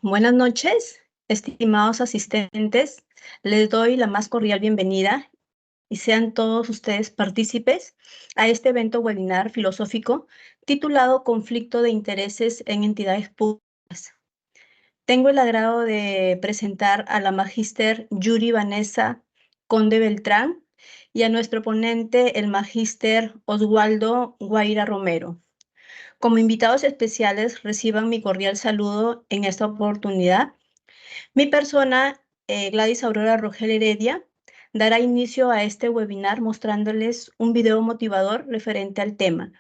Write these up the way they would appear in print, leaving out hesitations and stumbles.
Buenas noches, estimados asistentes. Les doy la más cordial bienvenida y sean todos ustedes partícipes a este evento webinar filosófico titulado Conflicto de Intereses en Entidades Públicas. Tengo el agrado de presentar a la magíster Yuri Vanessa Conde Beltrán y a nuestro ponente, el magíster Oswaldo Guaira Romero. Como invitados especiales, reciban mi cordial saludo en esta oportunidad. Mi persona, Gladys Aurora Rogel Heredia, dará inicio a este webinar mostrándoles un video motivador referente al tema.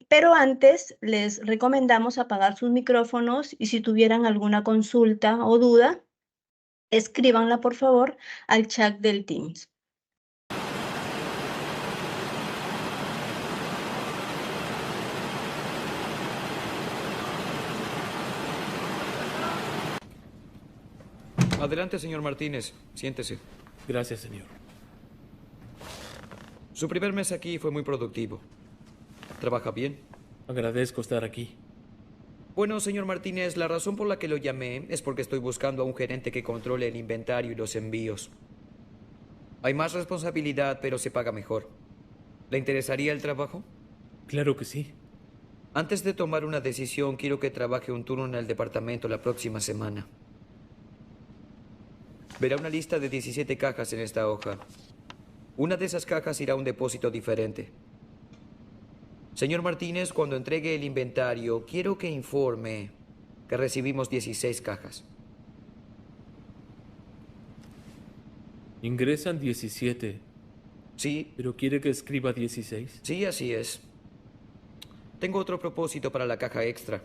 Pero antes les recomendamos apagar sus micrófonos y si tuvieran alguna consulta o duda, escríbanla por favor al chat del Teams. Adelante, señor Martínez. Siéntese. Gracias, señor. Su primer mes aquí fue muy productivo. ¿Trabaja bien? Agradezco estar aquí. Bueno, señor Martínez, la razón por la que lo llamé es porque estoy buscando a un gerente que controle el inventario y los envíos. Hay más responsabilidad, pero se paga mejor. ¿Le interesaría el trabajo? Claro que sí. Antes de tomar una decisión, quiero que trabaje un turno en el departamento la próxima semana. Verá una lista de 17 cajas en esta hoja. Una de esas cajas irá a un depósito diferente. Señor Martínez, cuando entregue el inventario, quiero que informe que recibimos 16 cajas. Ingresan 17, Sí, pero quiere que escriba 16. sí, así es. Tengo otro propósito para la caja extra.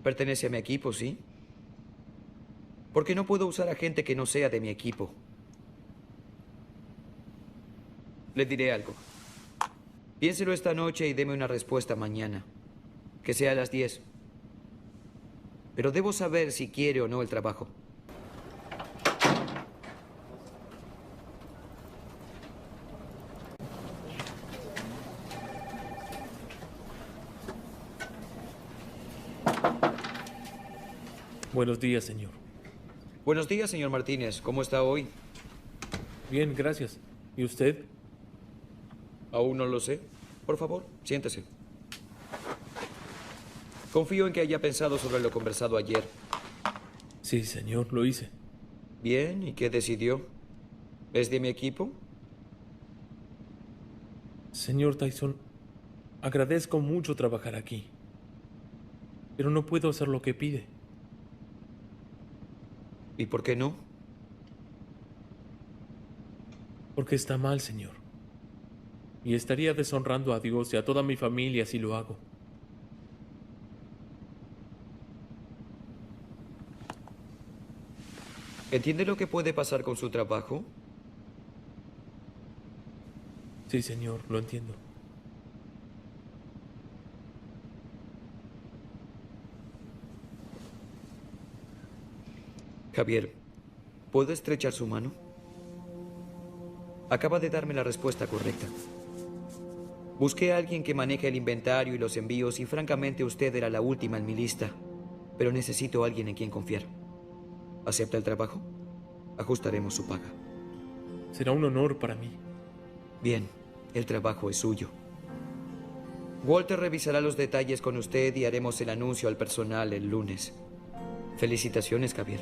Pertenece a mi equipo, ¿sí? Porque no puedo usar a gente que no sea de mi equipo. Le diré algo. Piénselo esta noche y deme una respuesta mañana. Que sea a las 10. Pero debo saber si quiere o no el trabajo. Buenos días, señor. Buenos días, señor Martínez. ¿Cómo está hoy? Bien, gracias. ¿Y usted? Aún no lo sé. Por favor, siéntese. Confío en que haya pensado sobre lo conversado ayer. Sí, señor, lo hice. Bien, ¿y qué decidió? ¿Es de mi equipo? Señor Tyson, agradezco mucho trabajar aquí, pero no puedo hacer lo que pide. ¿Y por qué no? Porque está mal, señor. Y estaría deshonrando a Dios y a toda mi familia si lo hago. ¿Entiende lo que puede pasar con su trabajo? Sí, señor, lo entiendo. Javier, ¿puedo estrechar su mano? Acaba de darme la respuesta correcta. Busqué a alguien que maneje el inventario y los envíos y francamente usted era la última en mi lista. Pero necesito a alguien en quien confiar. ¿Acepta el trabajo? Ajustaremos su paga. Será un honor para mí. Bien, el trabajo es suyo. Walter revisará los detalles con usted y haremos el anuncio al personal el lunes. Felicitaciones, Javier.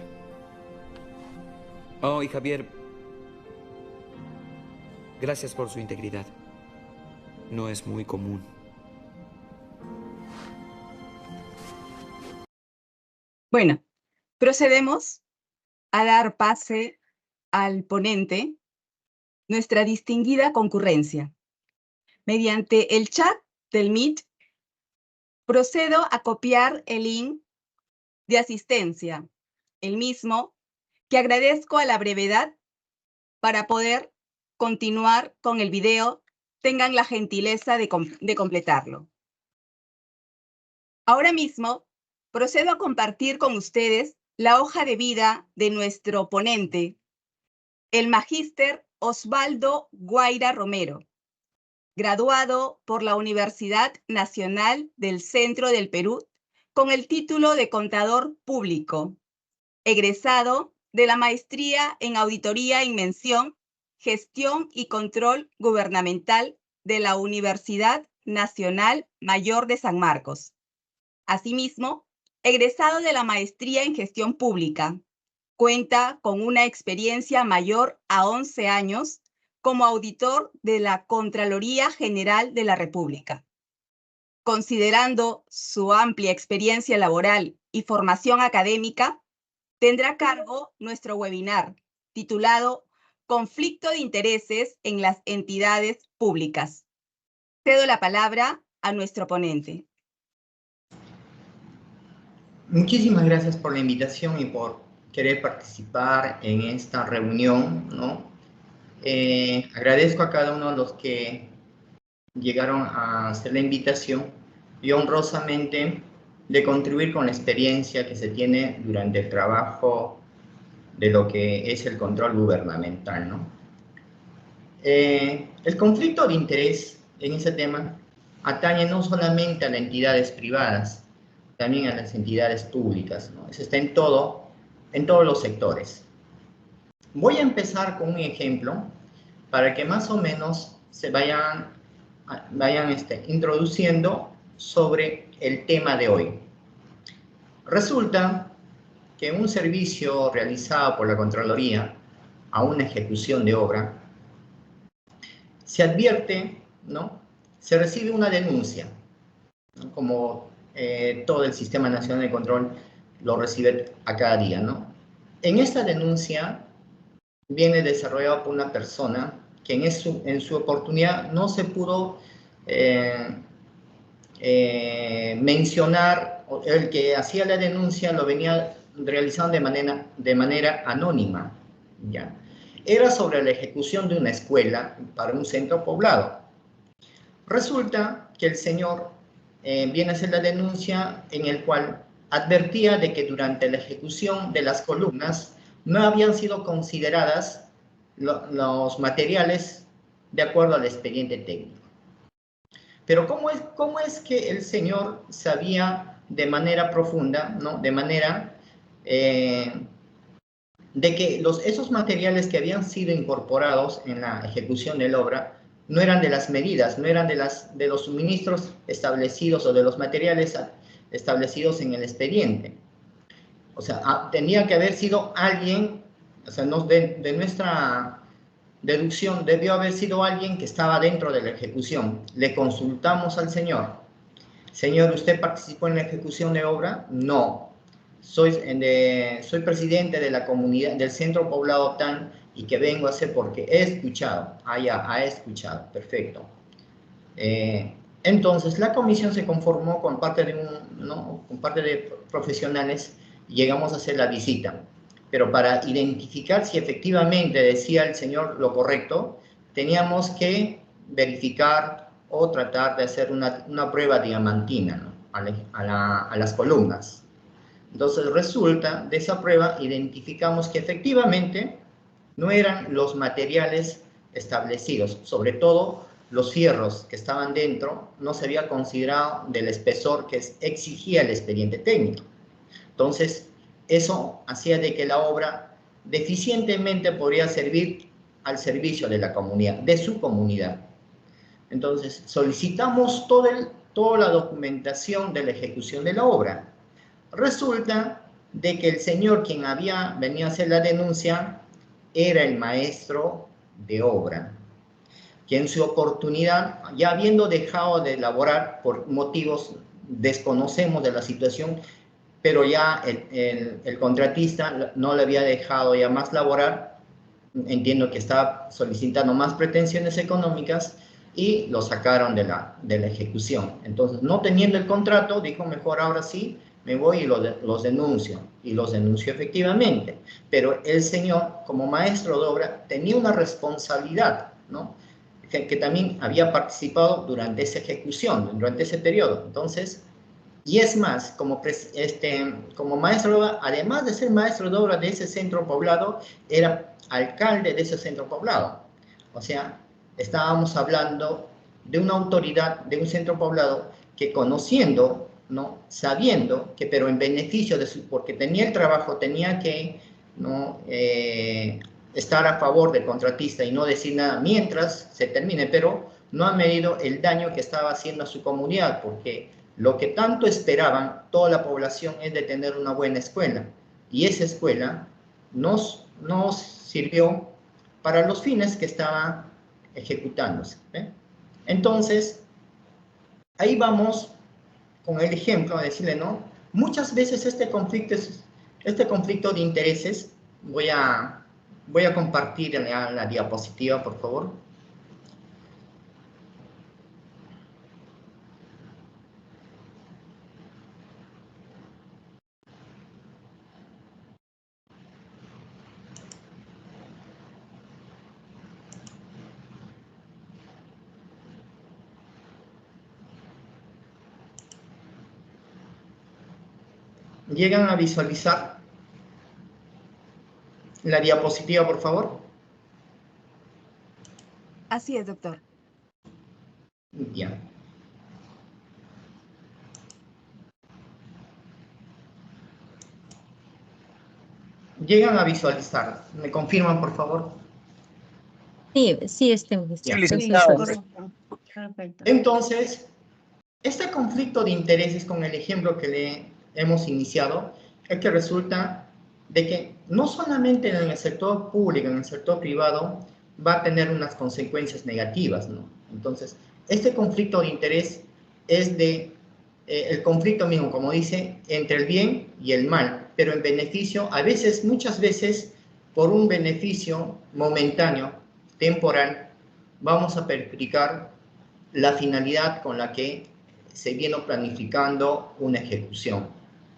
Oh, y Javier, gracias por su integridad. No es muy común. Bueno, procedemos a dar pase al ponente, nuestra distinguida concurrencia. Mediante el chat del Meet, procedo a copiar el link de asistencia, el mismo que agradezco a la brevedad para poder continuar con el video. Tengan la gentileza de completarlo. Ahora mismo, procedo a compartir con ustedes la hoja de vida de nuestro ponente, el magíster Osvaldo Guaira Romero, graduado por la Universidad Nacional del Centro del Perú con el título de Contador Público, egresado de la Maestría en Auditoría y Mención, Gestión y Control Gubernamental de la Universidad Nacional Mayor de San Marcos. Asimismo, egresado de la Maestría en Gestión Pública. Cuenta con una experiencia mayor a 11 años como auditor de la Contraloría General de la República. Considerando su amplia experiencia laboral y formación académica, tendrá a cargo nuestro webinar titulado Conflicto de intereses en las entidades públicas. Cedo la palabra a nuestro ponente. Muchísimas gracias por la invitación y por querer participar en esta reunión, ¿no? Agradezco a cada uno de los que llegaron a hacer la invitación y honrosamente de contribuir con la experiencia que se tiene durante el trabajo de lo que es el control gubernamental, ¿no? El conflicto de interés en ese tema atañe no solamente a las entidades privadas, también a las entidades públicas, ¿no? Eso está en todos los sectores. Voy a empezar con un ejemplo para que más o menos se vayan introduciendo sobre el tema de hoy. Resulta que un servicio realizado por la Contraloría a una ejecución de obra, se advierte, ¿no? Se recibe una denuncia, ¿no? Como todo el Sistema Nacional de Control lo recibe a cada día, ¿no? En esta denuncia viene desarrollada por una persona que en su oportunidad no se pudo mencionar, el que hacía la denuncia lo venía realizando de manera anónima, ¿ya? Era sobre la ejecución de una escuela para un centro poblado. Resulta que el señor viene a hacer la denuncia en el cual advertía de que durante la ejecución de las columnas no habían sido consideradas los materiales de acuerdo al expediente técnico. Pero ¿cómo es que el señor sabía de manera profunda, ¿no? De manera de que esos materiales que habían sido incorporados en la ejecución de la obra no eran de las medidas, no eran de los suministros establecidos o de los materiales establecidos en el expediente? O sea, tenía que haber sido alguien, o sea, de nuestra deducción debió haber sido alguien que estaba dentro de la ejecución. Le consultamos al señor. Señor, ¿usted participó en la ejecución de obra? No. Soy presidente de la comunidad, del centro poblado tan, y que vengo a hacer porque he escuchado. Ah, ya, ha escuchado. Perfecto. Entonces, la comisión se conformó con parte de profesionales y llegamos a hacer la visita. Pero para identificar si efectivamente decía el señor lo correcto, teníamos que verificar o tratar de hacer una prueba diamantina, ¿no? a las columnas. Entonces resulta, de esa prueba identificamos que efectivamente no eran los materiales establecidos, sobre todo los fierros que estaban dentro no se había considerado del espesor que exigía el expediente técnico. Entonces, eso hacía de que la obra deficientemente podría servir al servicio de la comunidad, de su comunidad. Entonces, solicitamos toda la documentación de la ejecución de la obra. Resulta de que el señor quien venía a hacer la denuncia era el maestro de obra, que en su oportunidad, ya habiendo dejado de elaborar por motivos desconocemos de la situación, pero ya el contratista no le había dejado ya más laborar, entiendo que estaba solicitando más pretensiones económicas y lo sacaron de la ejecución. Entonces, no teniendo el contrato, dijo, mejor ahora sí, me voy y los denuncio. Y los denunció efectivamente. Pero el señor, como maestro de obra, tenía una responsabilidad, ¿no? Que también había participado durante esa ejecución, durante ese periodo. Entonces, y es más, como maestro de obra, además de ser maestro de obra de ese centro poblado, era alcalde de ese centro poblado. O sea, estábamos hablando de una autoridad, de un centro poblado, que conociendo, ¿no? Sabiendo que, pero en beneficio de su, porque tenía el trabajo, tenía que, ¿no? Estar a favor del contratista y no decir nada mientras se termine, pero no ha medido el daño que estaba haciendo a su comunidad, porque lo que tanto esperaban toda la población es de tener una buena escuela, y esa escuela nos sirvió para los fines que estaban ejecutándose. Entonces, ahí vamos con el ejemplo a decirle, ¿no? Muchas veces este conflicto de intereses, voy a compartir la diapositiva, por favor. ¿Llegan a visualizar la diapositiva, por favor? Así es, doctor. Ya. ¿Llegan a visualizar? ¿Me confirman, por favor? Sí, sí, Ya. Perfecto. Entonces, este conflicto de intereses, con el ejemplo que le hemos iniciado, es que resulta de que no solamente en el sector público, en el sector privado, va a tener unas consecuencias negativas, ¿no? Entonces, este conflicto de interés es el conflicto mismo, como dice, entre el bien y el mal, pero en beneficio, a veces, muchas veces, por un beneficio momentáneo, temporal, vamos a perjudicar la finalidad con la que se viene planificando una ejecución.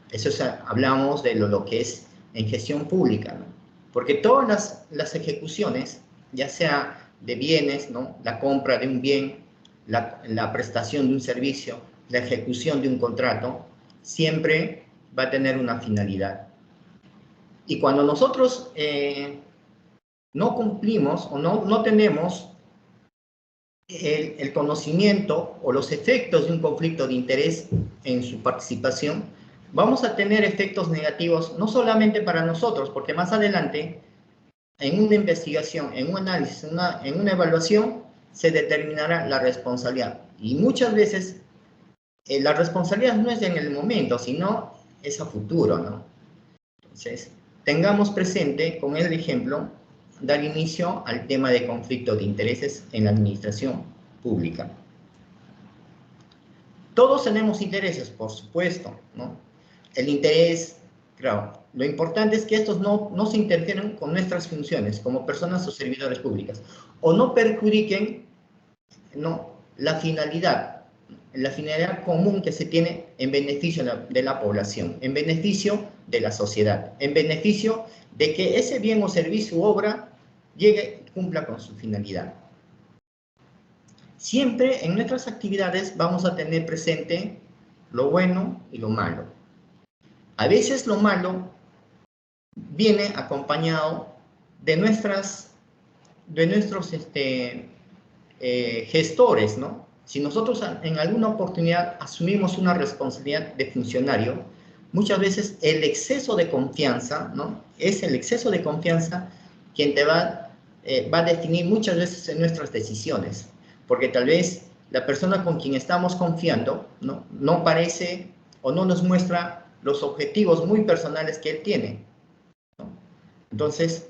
Eso es, hablamos de lo que es en gestión pública, ¿no? Porque todas las ejecuciones, ya sea de bienes, ¿no? La compra de un bien, la prestación de un servicio, la ejecución de un contrato, siempre va a tener una finalidad. Y cuando nosotros no cumplimos o no tenemos el conocimiento o los efectos de un conflicto de interés en su participación, vamos a tener efectos negativos no solamente para nosotros, porque más adelante, en una investigación, en un análisis, en una evaluación, se determinará la responsabilidad. Y muchas veces la responsabilidad no es en el momento, sino es a futuro, ¿no? Entonces, tengamos presente con el ejemplo dar inicio al tema de conflicto de intereses en la administración pública. Todos tenemos intereses, por supuesto, ¿no? El interés, claro, lo importante es que estos no se interfieren con nuestras funciones como personas o servidores públicos, o no perjudiquen, ¿no? la finalidad común que se tiene en beneficio de la población, en beneficio de la sociedad, en beneficio de que ese bien o servicio u obra llegue y cumpla con su finalidad. Siempre en nuestras actividades vamos a tener presente lo bueno y lo malo. A veces lo malo viene acompañado de nuestros gestores, ¿no? Si nosotros en alguna oportunidad asumimos una responsabilidad de funcionario, muchas veces el exceso de confianza, ¿no? Es el exceso de confianza quien te va a definir muchas veces en nuestras decisiones, porque tal vez la persona con quien estamos confiando, no parece o no nos muestra los objetivos muy personales que él tiene, ¿no? Entonces,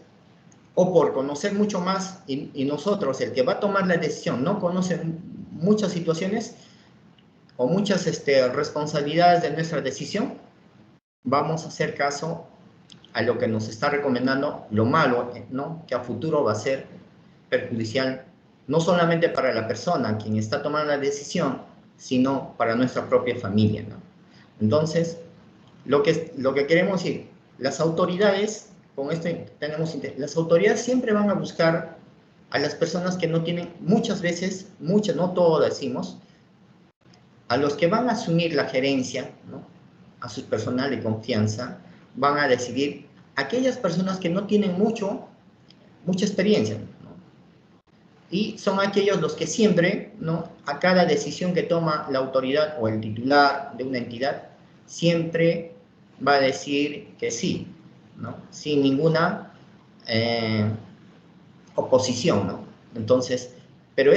o por conocer mucho más y nosotros, el que va a tomar la decisión, no conoce muchas situaciones o muchas responsabilidades de nuestra decisión, vamos a hacer caso a lo que nos está recomendando, lo malo, ¿no? Que a futuro va a ser perjudicial, no solamente para la persona quien está tomando la decisión, sino para nuestra propia familia, ¿no? Entonces, lo que queremos decir, las autoridades, con esto las autoridades siempre van a buscar a las personas que no tienen, muchas veces, no todo decimos, a los que van a asumir la gerencia, ¿no? A su personal de confianza, van a decidir aquellas personas que no tienen mucha experiencia, ¿no? y son aquellos los que siempre, ¿no?, a cada decisión que toma la autoridad o el titular de una entidad, siempre va a decir que sí, ¿no?, sin ninguna oposición, ¿no? Entonces, pero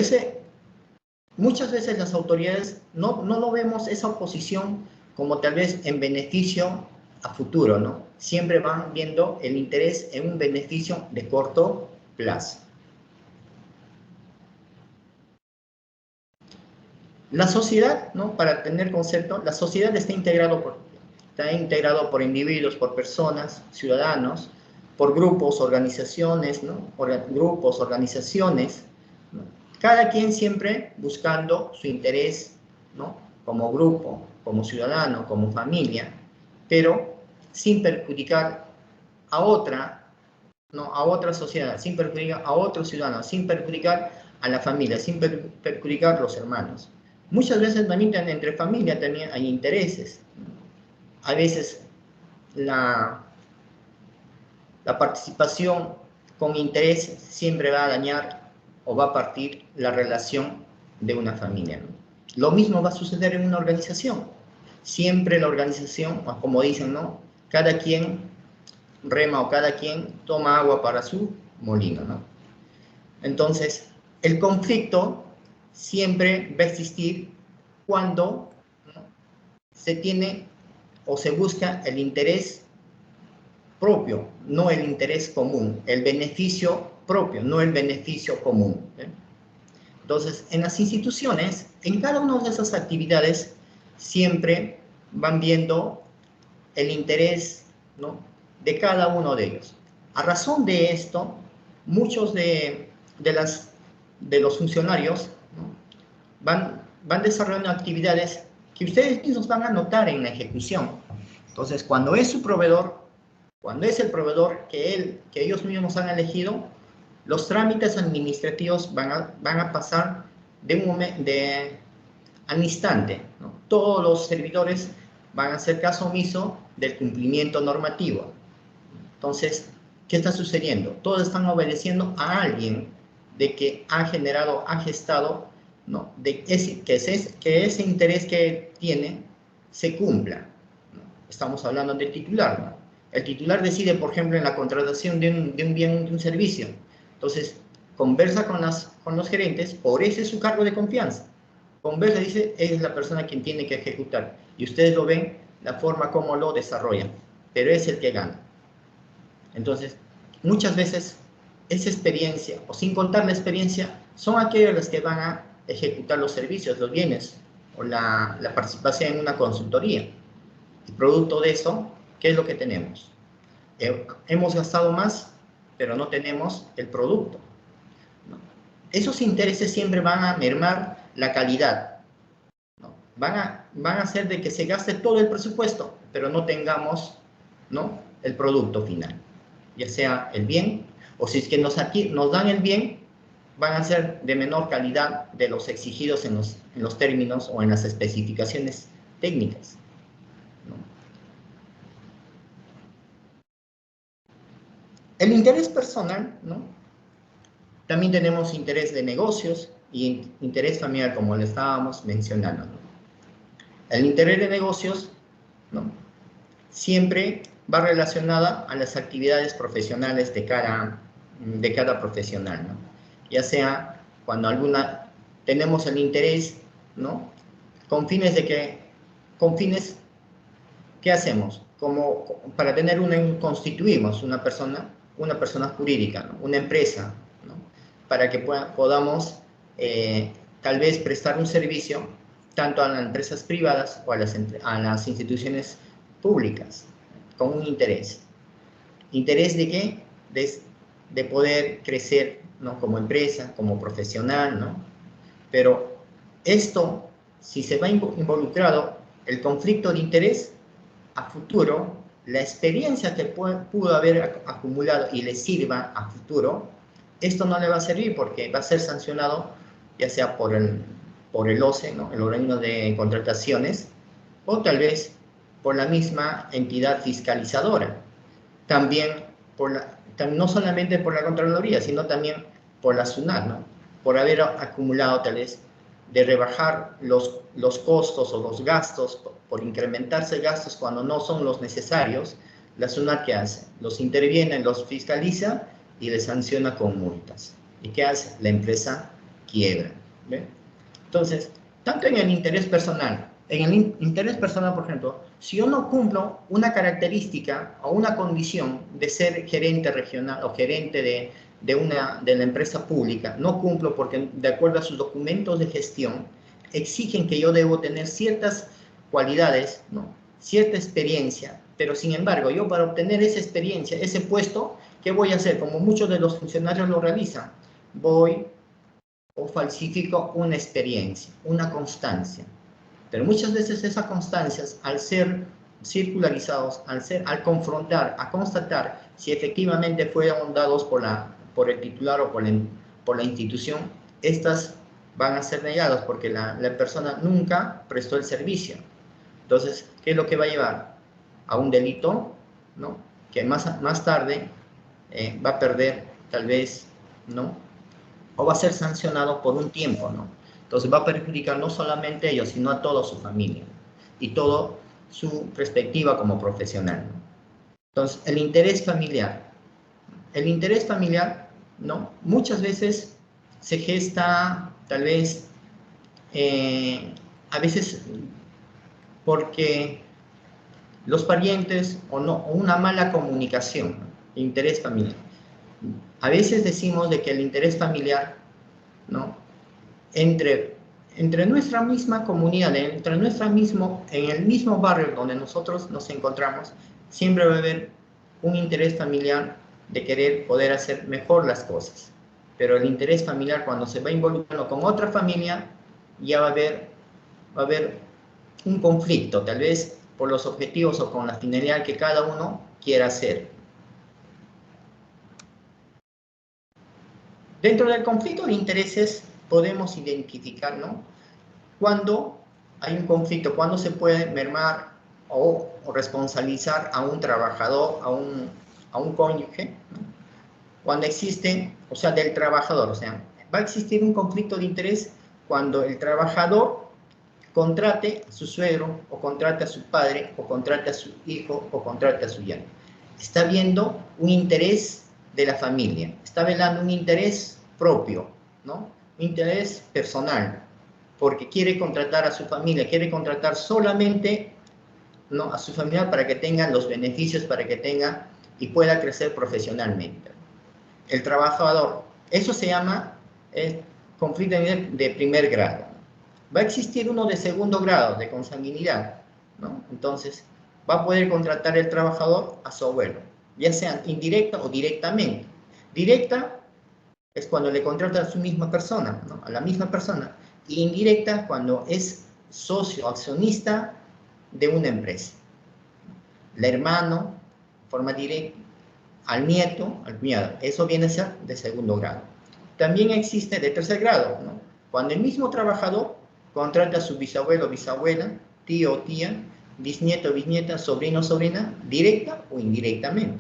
muchas veces las autoridades no lo vemos esa oposición como tal vez en beneficio a futuro, ¿no? Siempre van viendo el interés en un beneficio de corto plazo. La sociedad, ¿no?, para tener concepto, la sociedad está integrado por individuos, por personas, ciudadanos, por grupos, organizaciones, ¿no?, grupos, organizaciones, ¿no?, cada quien siempre buscando su interés, ¿no?, como grupo, como ciudadano, como familia, pero sin perjudicar a otra, ¿no?, a otra sociedad, sin perjudicar a otros ciudadanos, sin perjudicar a la familia, sin perjudicar a los hermanos. Muchas veces también entre familia también hay intereses. A veces la participación con interés siempre va a dañar o va a partir la relación de una familia, ¿no? Lo mismo va a suceder en una organización. Siempre la organización, como dicen, ¿no?, cada quien rema o cada quien toma agua para su molino, ¿no? Entonces, el conflicto siempre va a existir cuando, ¿no?, se tiene o se busca el interés propio, no el interés común, el beneficio propio, no el beneficio común, ¿eh? Entonces, en las instituciones, en cada una de esas actividades, siempre van viendo el interés, ¿no?, de cada uno de ellos. A razón de esto, muchos de los funcionarios, ¿no?, van desarrollando actividades que ustedes mismos van a notar en la ejecución. Entonces, cuando es su proveedor, cuando es el proveedor que ellos mismos han elegido, los trámites administrativos van a pasar al instante, ¿no? Todos los servidores van a hacer caso omiso del cumplimiento normativo. Entonces, ¿qué está sucediendo? Todos están obedeciendo a alguien de que ha generado, ha gestado, ¿no?, que ese interés que tiene se cumpla, ¿no? Estamos hablando del titular, ¿no? El titular decide, por ejemplo, en la contratación de un bien, de un servicio. Entonces, conversa con los gerentes, por ese es su cargo de confianza. Conversa y dice, es la persona quien tiene que ejecutar. Y ustedes lo ven, la forma como lo desarrollan, pero es el que gana. Entonces, muchas veces esa experiencia, o sin contar la experiencia, son aquellos los que van a ejecutar los servicios, los bienes, o la participación en una consultoría. Y producto de eso, ¿qué es lo que tenemos? Hemos gastado más, pero no tenemos el producto, ¿no? Esos intereses siempre van a mermar la calidad, ¿no? Van a hacer de que se gaste todo el presupuesto, pero no tengamos, ¿no?, el producto final, ya sea el bien, o si es que nos dan el bien, van a ser de menor calidad de los exigidos en los términos o en las especificaciones técnicas, ¿no? El interés personal, ¿no? También tenemos interés de negocios y interés familiar, como le estábamos mencionando, ¿no? El interés de negocios, ¿no?, siempre va relacionada a las actividades profesionales de cada profesional, ¿no? Ya sea cuando tenemos el interés, ¿no?, ¿qué hacemos? Como para tener constituimos una persona jurídica, ¿no?, una empresa, ¿no?, para que podamos tal vez prestar un servicio tanto a las empresas privadas o a las instituciones públicas, con un interés. ¿Interés de qué? De poder crecer, ¿no?, como empresa, como profesional, ¿no? Pero esto, si se va involucrado el conflicto de interés, a futuro, la experiencia que pudo haber acumulado y le sirva a futuro, esto no le va a servir porque va a ser sancionado ya sea por el OCE, ¿no?, el organismo de contrataciones, o tal vez por la misma entidad fiscalizadora. También no solamente por la Contraloría, sino también por la SUNAT, ¿no? por haber acumulado tal vez, de rebajar los costos o los gastos, por incrementarse gastos cuando no son los necesarios, la SUNAT, ¿qué hace? Los interviene, los fiscaliza y les sanciona con multas. ¿Y qué hace? La empresa quiebra. ¿Ve? Entonces, tanto en el interés personal, por ejemplo, si yo no cumplo una característica o una condición de ser gerente regional o gerente de la empresa pública, no cumplo porque de acuerdo a sus documentos de gestión exigen que yo debo tener ciertas cualidades, ¿no? Cierta experiencia, pero sin embargo yo para obtener esa experiencia, ese puesto, ¿qué voy a hacer? Como muchos de los funcionarios lo realizan, voy o falsifico una experiencia, una constancia. Pero muchas veces esas constancias, al ser circularizados, al confrontar, a constatar si efectivamente fueron dados por el titular o por la institución, estas van a ser negadas porque la persona nunca prestó el servicio. Entonces, ¿qué es lo que va a llevar? A un delito, ¿no? Que más tarde va a perder, tal vez, ¿no? O va a ser sancionado por un tiempo, ¿no? Entonces va a perjudicar no solamente a ellos, sino a toda su familia y toda su perspectiva como profesional, ¿no? Entonces, el interés familiar, ¿no? Muchas veces se gesta, tal vez, a veces porque los parientes o una mala comunicación, ¿no? Interés familiar. A veces decimos de que el interés familiar, ¿no? Entre nuestra misma comunidad, en el mismo barrio donde nosotros nos encontramos, siempre va a haber un interés familiar de querer poder hacer mejor las cosas. Pero el interés familiar, cuando se va involucrando con otra familia, ya va a haber un conflicto, tal vez por los objetivos o con la finalidad que cada uno quiera hacer. Dentro del conflicto de intereses podemos identificar, ¿no? Cuando hay un conflicto, cuando se puede mermar o responsabilizar a un trabajador, a un cónyuge, ¿no? Cuando existe, o sea, del trabajador, o sea, va a existir un conflicto de interés cuando el trabajador contrate a su suegro, o contrate a su padre, o contrate a su hijo, o contrate a su yerno. Está viendo un interés de la familia, está velando un interés propio, ¿no? Un interés personal, porque quiere contratar a su familia, quiere contratar solamente, ¿no?, a su familia para que tenga los beneficios, para que tenga y pueda crecer profesionalmente. El trabajador, eso se llama conflicto de primer grado. Va a existir uno de segundo grado, de consanguinidad, ¿no? Entonces, va a poder contratar el trabajador a su abuelo, ya sea indirecta o directamente. Directa es cuando le contrata a su misma persona, ¿no? A la misma persona. Y indirecta cuando es socio, accionista de una empresa. El hermano, forma directa, al nieto, al cuñado. Eso viene a ser de segundo grado. También existe de tercer grado, ¿no? Cuando el mismo trabajador contrata a su bisabuelo, bisabuela, tío o tía, bisnieto, bisnieta, sobrino, sobrina, directa o indirectamente.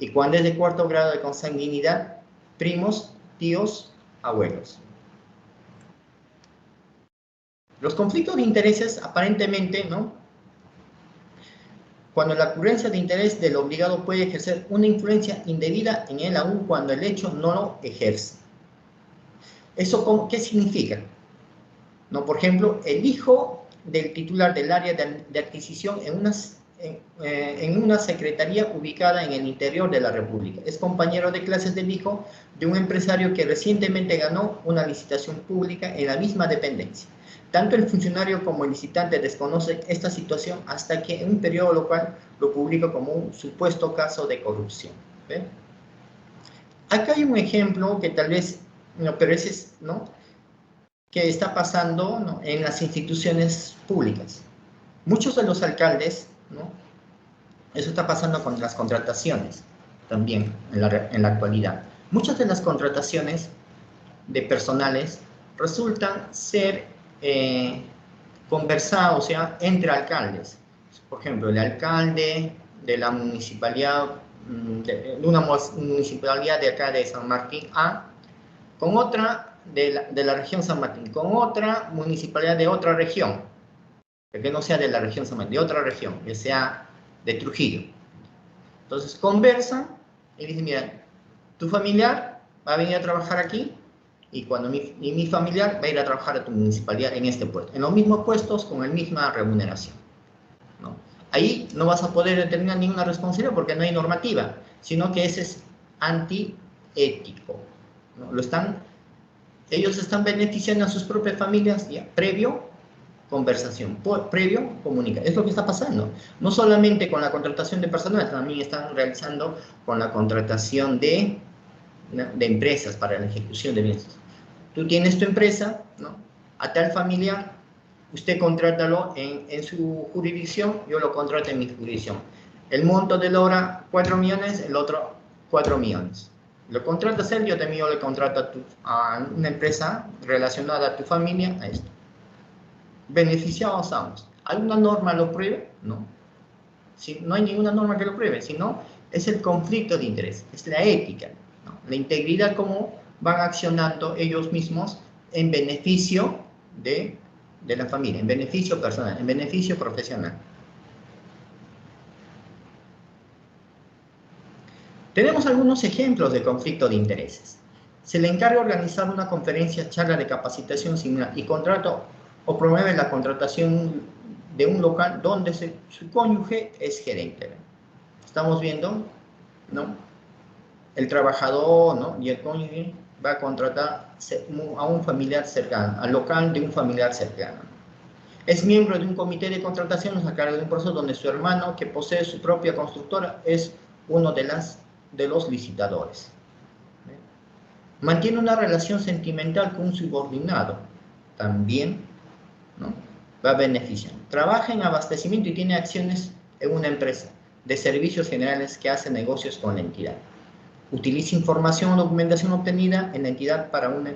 Y cuando es de cuarto grado de consanguinidad, primos, tíos, abuelos. Los conflictos de intereses, aparentemente, ¿no? Cuando la ocurrencia de interés del obligado puede ejercer una influencia indebida en él aún cuando el hecho no lo ejerce. ¿Eso qué significa? ¿No? Por ejemplo, el hijo del titular del área de adquisición en una secretaría ubicada en el interior de la República. Es compañero de clases del hijo de un empresario que recientemente ganó una licitación pública en la misma dependencia. Tanto el funcionario como el licitante desconocen esta situación hasta que en un periodo local lo publica como un supuesto caso de corrupción. ¿Ve? Acá hay un ejemplo que tal vez, no, pero ese es, ¿no?, que está pasando, ¿no?, en las instituciones públicas. Muchos de los alcaldes, ¿no?, eso está pasando con las contrataciones también en la actualidad. Muchas de las contrataciones de personales resultan ser conversadas, o sea, entre alcaldes. Por ejemplo, el alcalde de la municipalidad, de una municipalidad de acá de San Martín A, con otra de la región San Martín con otra municipalidad de otra región, que no sea de la región San Martín, de otra región, que sea de Trujillo. Entonces conversan y dicen, mira, tu familiar va a venir a trabajar aquí y cuando mi familiar va a ir a trabajar a tu municipalidad en este puesto, en los mismos puestos con la misma remuneración, ¿no? Ahí no vas a poder determinar ninguna responsabilidad porque no hay normativa, sino que ese es antiético, ¿no? Ellos están beneficiando a sus propias familias ya, previo conversación, previo comunicación. Es lo que está pasando. No solamente con la contratación de personas, también están realizando con la contratación de empresas para la ejecución de bienes. Tú tienes tu empresa, ¿no? A tal familiar, usted contrátalo en su jurisdicción, yo lo contrato en mi jurisdicción. El monto de la hora, 4 millones, el otro, 4 millones. Lo contratas él, yo también le contrato a una empresa relacionada a tu familia, a esto. Beneficiados estamos. ¿Alguna norma lo pruebe? No. Si no hay ninguna norma que lo pruebe, sino es el conflicto de interés, es la ética, ¿no? La integridad, cómo van accionando ellos mismos en beneficio de la familia, en beneficio personal, en beneficio profesional. Tenemos algunos ejemplos de conflicto de intereses. Se le encarga organizar una conferencia, charla de capacitación similar y contrato o promueve la contratación de un local donde su cónyuge es gerente. Estamos viendo, ¿no? El trabajador, ¿no? Y el cónyuge va a contratar a un familiar cercano, al local de un familiar cercano. Es miembro de un comité de contratación a cargo de un proceso donde su hermano, que posee su propia constructora, es uno de los licitadores. Mantiene una relación sentimental con un subordinado, también, ¿no? Va a beneficiar. Trabaja en abastecimiento y tiene acciones en una empresa de servicios generales que hace negocios con la entidad. Utiliza información o documentación obtenida en la entidad para un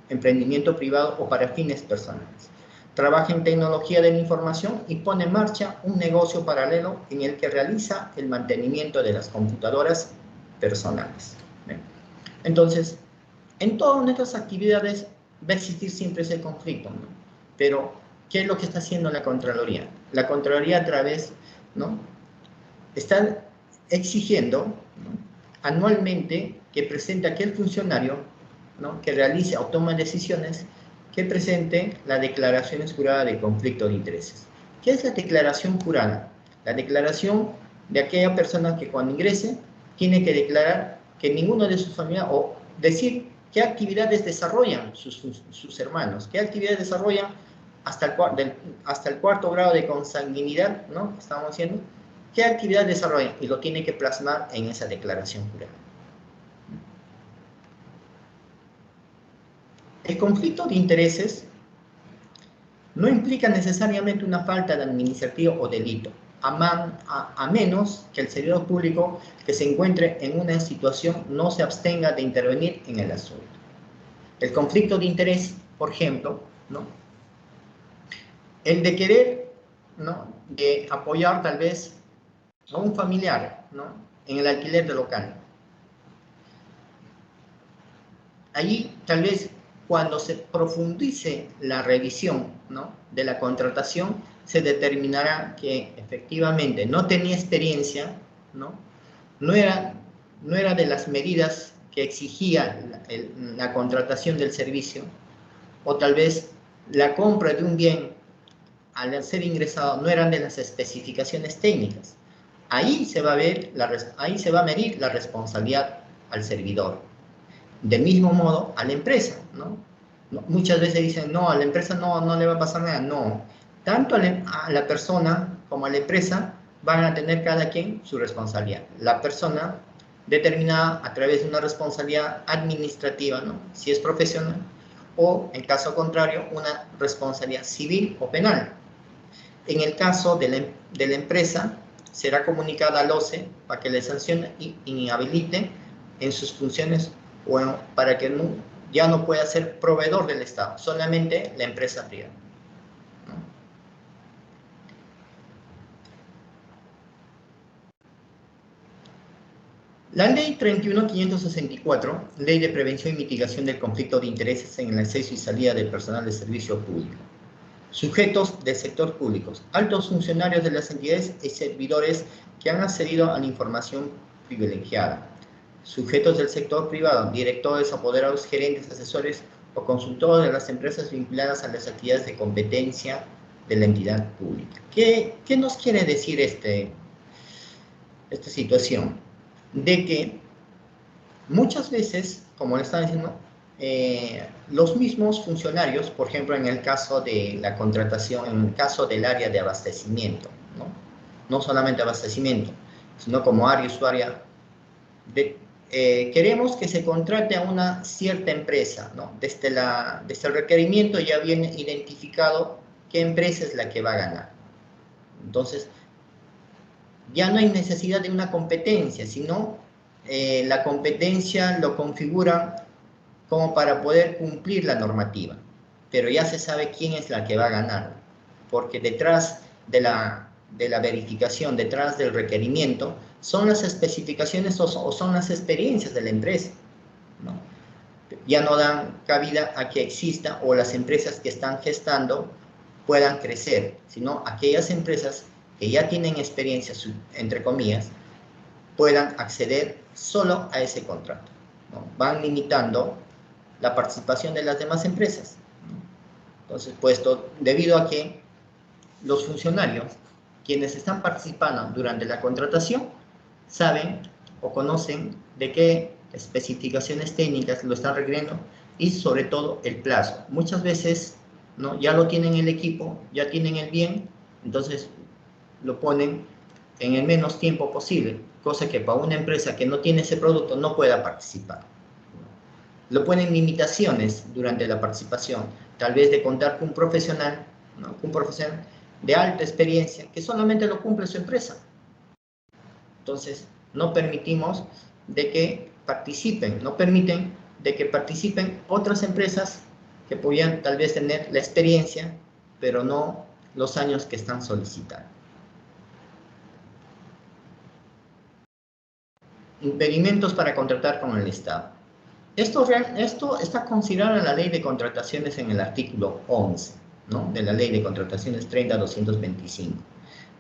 emprendimiento privado o para fines personales. Trabaja en tecnología de la información y pone en marcha un negocio paralelo en el que realiza el mantenimiento de las computadoras personales. Entonces, en todas nuestras actividades va a existir siempre ese conflicto, ¿no? Pero, ¿qué es lo que está haciendo la Contraloría? La Contraloría a través, ¿no? Está exigiendo, ¿no?, anualmente que presente aquel funcionario, ¿no?, que realice o tome decisiones, que presente la declaración jurada de conflicto de intereses. ¿Qué es la declaración jurada? La declaración de aquella persona que cuando ingrese tiene que declarar que ninguno de sus familiares, o decir qué actividades desarrollan sus hermanos, qué actividades desarrollan hasta el cuarto grado de consanguinidad, ¿no?, que estamos haciendo, qué actividad desarrollan, y lo tiene que plasmar en esa declaración jurada. El conflicto de intereses no implica necesariamente una falta de administrativo o delito, a menos que el servidor público que se encuentre en una situación no se abstenga de intervenir en el asunto. El conflicto de interés, por ejemplo, ¿no?, el de querer, ¿no?, de apoyar tal vez a un familiar, ¿no?, en el alquiler de local. Allí, tal vez, cuando se profundice la revisión, ¿no?, de la contratación, se determinará que efectivamente no tenía experiencia, ¿no?, no era de las medidas que exigía la contratación del servicio, o tal vez la compra de un bien al ser ingresado no eran de las especificaciones técnicas. Ahí se va a medir la responsabilidad al servidor. Del mismo modo, a la empresa, ¿no? Muchas veces dicen, no, a la empresa no le va a pasar nada. No, tanto a la persona como a la empresa van a tener cada quien su responsabilidad. La persona determinada a través de una responsabilidad administrativa, ¿no?, si es profesional, o en caso contrario, una responsabilidad civil o penal. En el caso de la empresa, será comunicada al OCE para que le sancione y inhabilite en sus funciones, bueno, para que ya no pueda ser proveedor del Estado, solamente la empresa privada, ¿no? La Ley 31.564, Ley de Prevención y Mitigación del Conflicto de Intereses en el acceso y salida del personal de servicio público. Sujetos del sector público, altos funcionarios de las entidades y servidores que han accedido a la información privilegiada. Sujetos del sector privado, directores, apoderados, gerentes, asesores o consultores de las empresas vinculadas a las actividades de competencia de la entidad pública. ¿Qué nos quiere decir esta situación? De que muchas veces, como le estaba diciendo, los mismos funcionarios, por ejemplo, en el caso de la contratación, en el caso del área de abastecimiento, no solamente abastecimiento, sino como área usuaria, queremos que se contrate a una cierta empresa, ¿no? Desde el requerimiento ya viene identificado qué empresa es la que va a ganar. Entonces, ya no hay necesidad de una competencia, sino la competencia lo configura como para poder cumplir la normativa. Pero ya se sabe quién es la que va a ganar, porque detrás de la verificación, detrás del requerimiento, son las especificaciones o son las experiencias de la empresa, ¿no? Ya no dan cabida a que exista o las empresas que están gestando puedan crecer, sino aquellas empresas que ya tienen experiencia, entre comillas, puedan acceder solo a ese contrato, ¿no? Van limitando la participación de las demás empresas, ¿no? Entonces, puesto, debido a que los funcionarios, quienes están participando durante la contratación, saben o conocen de qué especificaciones técnicas lo están requiriendo y sobre todo el plazo. Muchas veces, ¿no?, ya lo tienen el equipo, ya tienen el bien, entonces lo ponen en el menos tiempo posible, cosa que para una empresa que no tiene ese producto no pueda participar. Lo ponen limitaciones durante la participación, tal vez de contar con un profesional, ¿no?, un profesional de alta experiencia que solamente lo cumple su empresa. Entonces, no permitimos de que participen, no permiten de que participen otras empresas que podían tal vez tener la experiencia, pero no los años que están solicitando. Impedimentos para contratar con el Estado. Esto está considerado en la Ley de Contrataciones en el artículo 11, ¿no?, de la Ley de Contrataciones 30.225.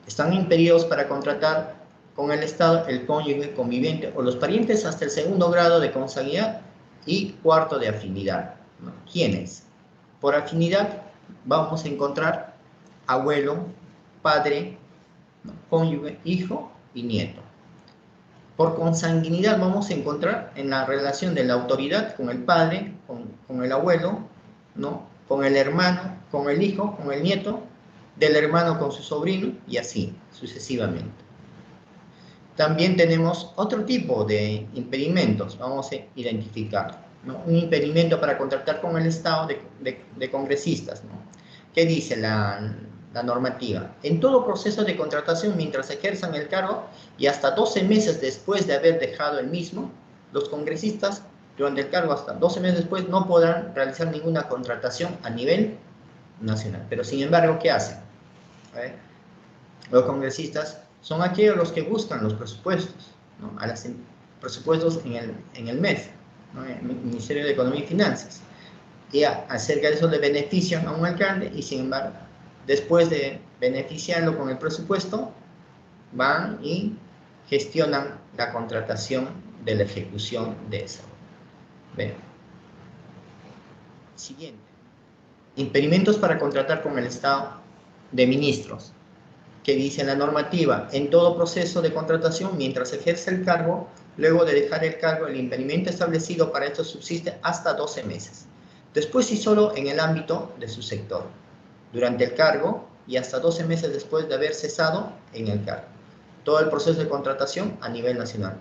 Están impedidos para contratar con el Estado el cónyuge, conviviente o los parientes hasta el segundo grado de consanguinidad y cuarto de afinidad, ¿no? ¿Quiénes? Por afinidad vamos a encontrar abuelo, padre, ¿no?, cónyuge, hijo y nieto. Por consanguinidad vamos a encontrar en la relación de la autoridad con el padre, con el abuelo, ¿no?, con el hermano, con el hijo, con el nieto, del hermano con su sobrino y así sucesivamente. También tenemos otro tipo de impedimentos, vamos a identificar, ¿no? Un impedimento para contratar con el Estado de congresistas, ¿no? ¿Qué dice la normativa? En todo proceso de contratación, mientras ejerzan el cargo y hasta 12 meses después de haber dejado el mismo, los congresistas, durante el cargo hasta 12 meses después, no podrán realizar ninguna contratación a nivel nacional. Pero sin embargo, ¿qué hacen? Los congresistas son aquellos los que buscan los presupuestos, ¿no?, a los presupuestos en el MEF, ¿no?, el Ministerio de Economía y Finanzas. Y acerca de eso le benefician a un alcalde y sin embargo, después de beneficiarlo con el presupuesto, van y gestionan la contratación de la ejecución de esa. Vean. Siguiente. Impedimentos para contratar con el Estado de ministros. Que dice la normativa, en todo proceso de contratación, mientras ejerce el cargo, luego de dejar el cargo, el impedimento establecido para esto subsiste hasta 12 meses. Después y solo en el ámbito de su sector, durante el cargo y hasta 12 meses después de haber cesado en el cargo. Todo el proceso de contratación a nivel nacional.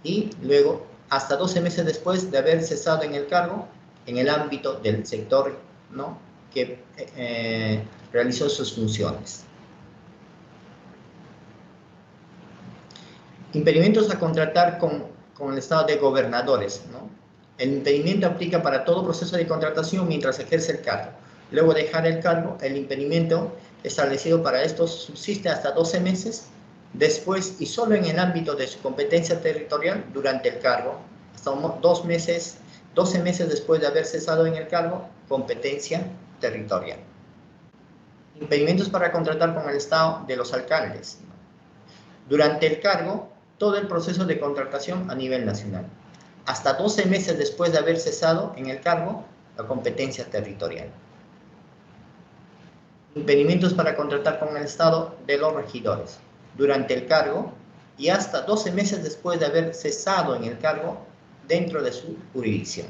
Y luego hasta 12 meses después de haber cesado en el cargo en el ámbito del sector, ¿no?, que realizó sus funciones. Impedimentos a contratar con el Estado de gobernadores, ¿no? El impedimento aplica para todo proceso de contratación mientras ejerce el cargo. Luego de dejar el cargo, el impedimento establecido para estos subsiste hasta 12 meses después y solo en el ámbito de su competencia territorial durante el cargo, hasta 12 meses después de haber cesado en el cargo, competencia territorial. Impedimentos para contratar con el Estado de los alcaldes. Durante el cargo, todo el proceso de contratación a nivel nacional. Hasta 12 meses después de haber cesado en el cargo, la competencia territorial. Impedimentos para contratar con el Estado de los regidores. Durante el cargo y hasta 12 meses después de haber cesado en el cargo dentro de su jurisdicción.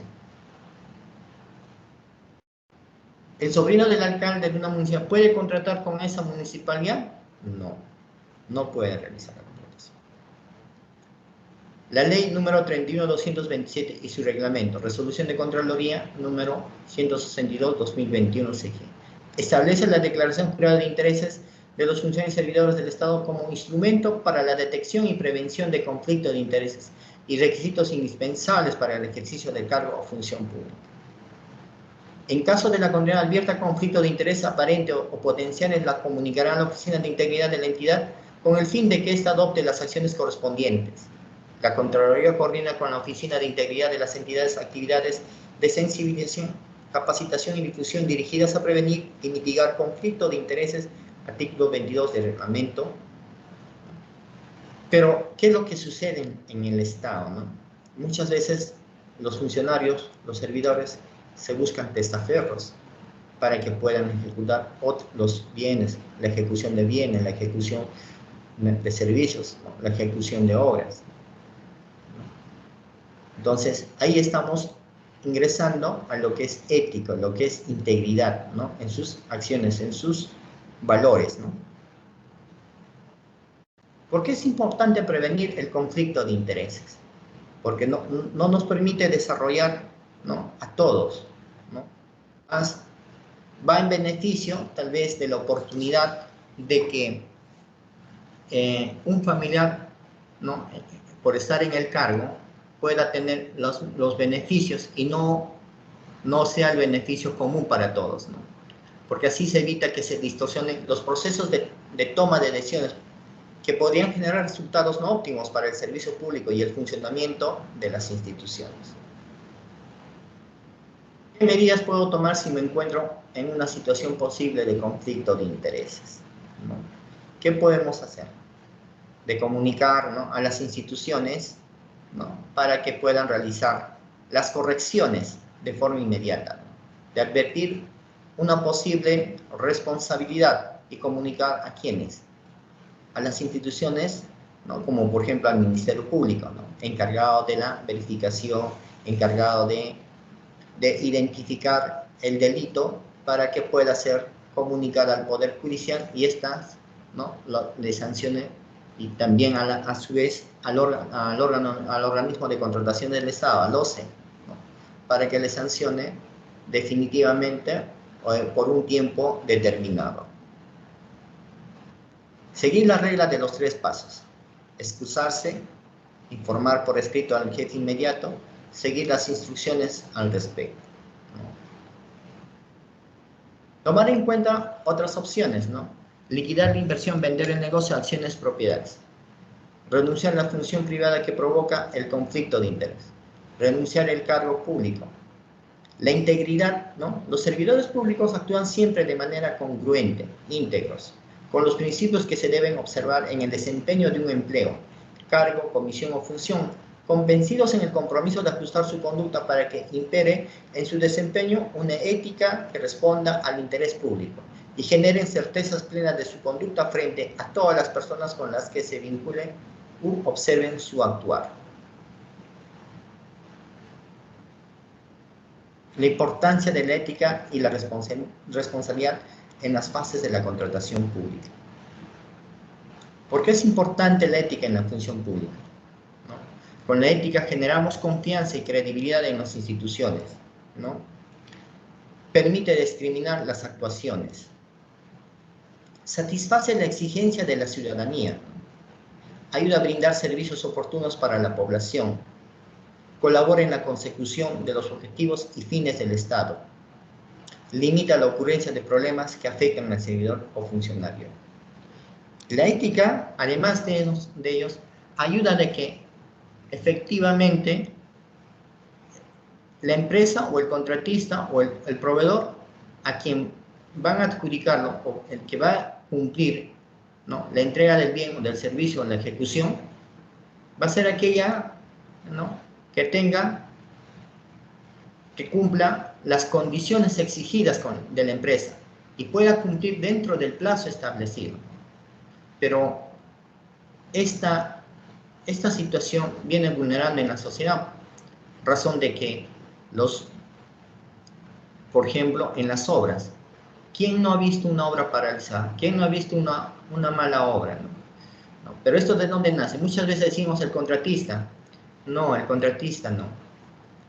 ¿El sobrino del alcalde de una municipalidad puede contratar con esa municipalidad? No, no puede realizar la contratación. La ley número 31.227 y su reglamento, resolución de Contraloría número 162/2021 CG, establece la declaración jurada de intereses de los funcionarios y servidores del Estado como instrumento para la detección y prevención de conflicto de intereses y requisitos indispensables para el ejercicio del cargo o función pública. En caso de la condena advierta conflicto de interés aparente o potenciales, la comunicará a la Oficina de Integridad de la entidad con el fin de que ésta adopte las acciones correspondientes. La Contraloría coordina con la Oficina de Integridad de las entidades actividades de sensibilización, capacitación y difusión dirigidas a prevenir y mitigar conflicto de intereses, artículo 22 del reglamento. Pero, ¿qué es lo que sucede en el Estado, ¿no? Muchas veces los funcionarios, los servidores, se buscan testaferros para que puedan ejecutar los bienes, la ejecución de bienes, la ejecución de servicios, ¿no? La ejecución de obras. Entonces, ahí estamos ingresando a lo que es ético, lo que es integridad, ¿no? En sus acciones, en sus valores, ¿no? ¿Por qué es importante prevenir el conflicto de intereses? Porque no nos permite desarrollar, ¿no? A todos, ¿no? Más va en beneficio, tal vez, de la oportunidad de que un familiar, ¿no? Por estar en el cargo, pueda tener los beneficios y no sea el beneficio común para todos, ¿no? Porque así se evita que se distorsionen los procesos de toma de decisiones que podrían generar resultados no óptimos para el servicio público y el funcionamiento de las instituciones. ¿Qué medidas puedo tomar si me encuentro en una situación posible de conflicto de intereses, ¿no? ¿Qué podemos hacer? De comunicar, ¿no? A las instituciones, ¿no? Para que puedan realizar las correcciones de forma inmediata, ¿no? De advertir una posible responsabilidad y comunicar a quiénes, a las instituciones, ¿no? Como por ejemplo al Ministerio Público, ¿no? Encargado de la verificación, encargado de identificar el delito para que pueda ser comunicada al Poder Judicial y estas, ¿no? Le sancione, y también a su vez al organismo de contratación del Estado, al OCE, ¿no? Para que le sancione definitivamente por un tiempo determinado. Seguir la regla de los 3 pasos: excusarse, informar por escrito al jefe inmediato, seguir las instrucciones al respecto, ¿no? Tomar en cuenta otras opciones, ¿no? Liquidar la inversión, vender el negocio, acciones, propiedades. Renunciar a la función privada que provoca el conflicto de interés. Renunciar al cargo público. La integridad, ¿no? Los servidores públicos actúan siempre de manera congruente, íntegros, con los principios que se deben observar en el desempeño de un empleo, cargo, comisión o función, convencidos en el compromiso de ajustar su conducta para que impere en su desempeño una ética que responda al interés público y generen certezas plenas de su conducta frente a todas las personas con las que se vinculen u observen su actuar. La importancia de la ética y la responsabilidad en las fases de la contratación pública. ¿Por qué es importante la ética en la función pública? ¿No? Con la ética generamos confianza y credibilidad en las instituciones, ¿no? Permite discriminar las actuaciones. Satisface la exigencia de la ciudadanía, ¿no? Ayuda a brindar servicios oportunos para la población. Colabora en la consecución de los objetivos y fines del Estado. Limita la ocurrencia de problemas que afectan al servidor o funcionario. La ética, además de ellos, ayuda de que efectivamente la empresa o el contratista o el proveedor a quien van a adjudicarlo o el que va a cumplir, ¿no?, la entrega del bien o del servicio o la ejecución, va a ser aquella, ¿no?, que cumpla las condiciones exigidas de la empresa y pueda cumplir dentro del plazo establecido. Pero esta situación viene vulnerando en la sociedad, razón de que por ejemplo, en las obras, ¿quién no ha visto una obra paralizada? ¿Quién no ha visto una mala obra? ¿No? Pero esto, ¿de dónde nace? Muchas veces decimos el contratista. No, el contratista no.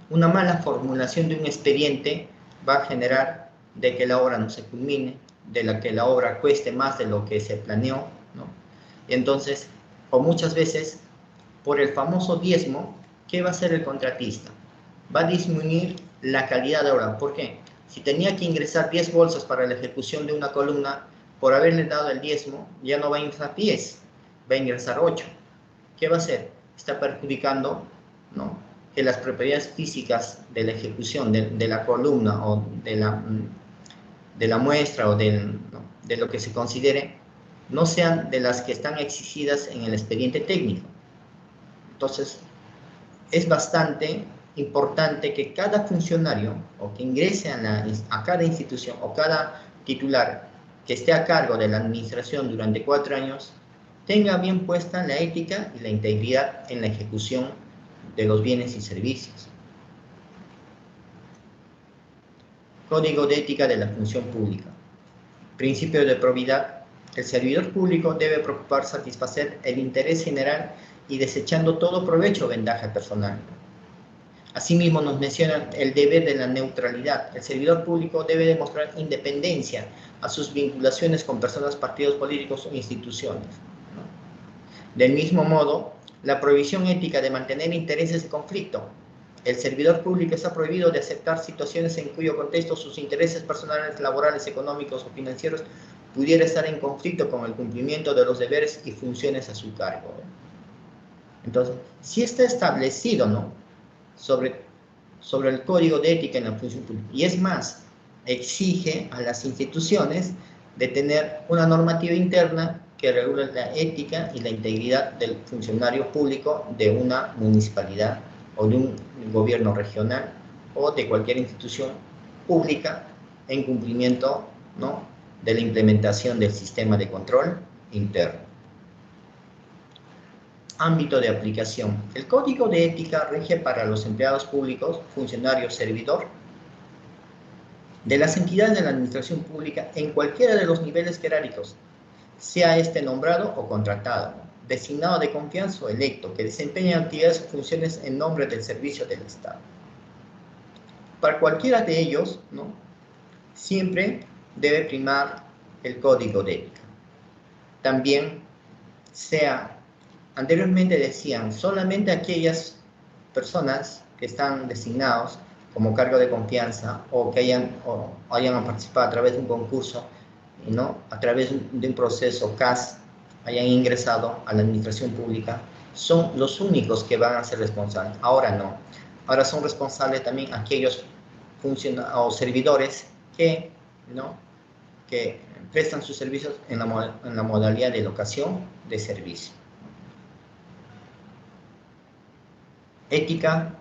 Una mala formulación de un expediente va a generar de que la obra no se culmine, de que la obra cueste más de lo que se planeó, ¿no? Y entonces, o muchas veces, por el famoso diezmo, ¿qué va a hacer el contratista? Va a disminuir la calidad de obra. ¿Por qué? Si tenía que ingresar 10 bolsas para la ejecución de una columna, por haberle dado el diezmo, ya no va a ingresar 10, va a ingresar 8. ¿Qué va a hacer? Está perjudicando, ¿no?, que las propiedades físicas de la ejecución de la columna o de la muestra o ¿no?, de lo que se considere, no sean de las que están exigidas en el expediente técnico. Entonces, es bastante importante que cada funcionario o que ingrese a cada institución o cada titular que esté a cargo de la administración durante 4 años tenga bien puesta la ética y la integridad en la ejecución de los bienes y servicios. Código de ética de la función pública. Principio de probidad. El servidor público debe preocupar satisfacer el interés general y desechando todo provecho o ventaja personal. Asimismo, nos mencionan el deber de la neutralidad. El servidor público debe demostrar independencia a sus vinculaciones con personas, partidos políticos o instituciones, ¿no? Del mismo modo, la prohibición ética de mantener intereses de conflicto. El servidor público está prohibido de aceptar situaciones en cuyo contexto sus intereses personales, laborales, económicos o financieros pudiera estar en conflicto con el cumplimiento de los deberes y funciones a su cargo. Entonces, si está establecido, ¿no?, sobre el código de ética en la función pública. Y es más, exige a las instituciones de tener una normativa interna que regule la ética y la integridad del funcionario público de una municipalidad o de un gobierno regional o de cualquier institución pública en cumplimiento, ¿no?, de la implementación del sistema de control interno. Ámbito de aplicación. El Código de Ética rige para los empleados públicos, funcionarios, servidor, de las entidades de la administración pública en cualquiera de los niveles jerárquicos, sea este nombrado o contratado, designado de confianza o electo, que desempeña actividades o funciones en nombre del servicio del Estado. Para cualquiera de ellos, ¿no?, siempre debe primar el Código de Ética. También anteriormente decían, solamente aquellas personas que están designados como cargo de confianza o que hayan participado a través de un concurso, ¿no?, a través de un proceso CAS, hayan ingresado a la administración pública, son los únicos que van a ser responsables. Ahora no. Ahora son responsables también aquellos funcionarios o servidores que prestan sus servicios en la modalidad de locación de servicio. Ética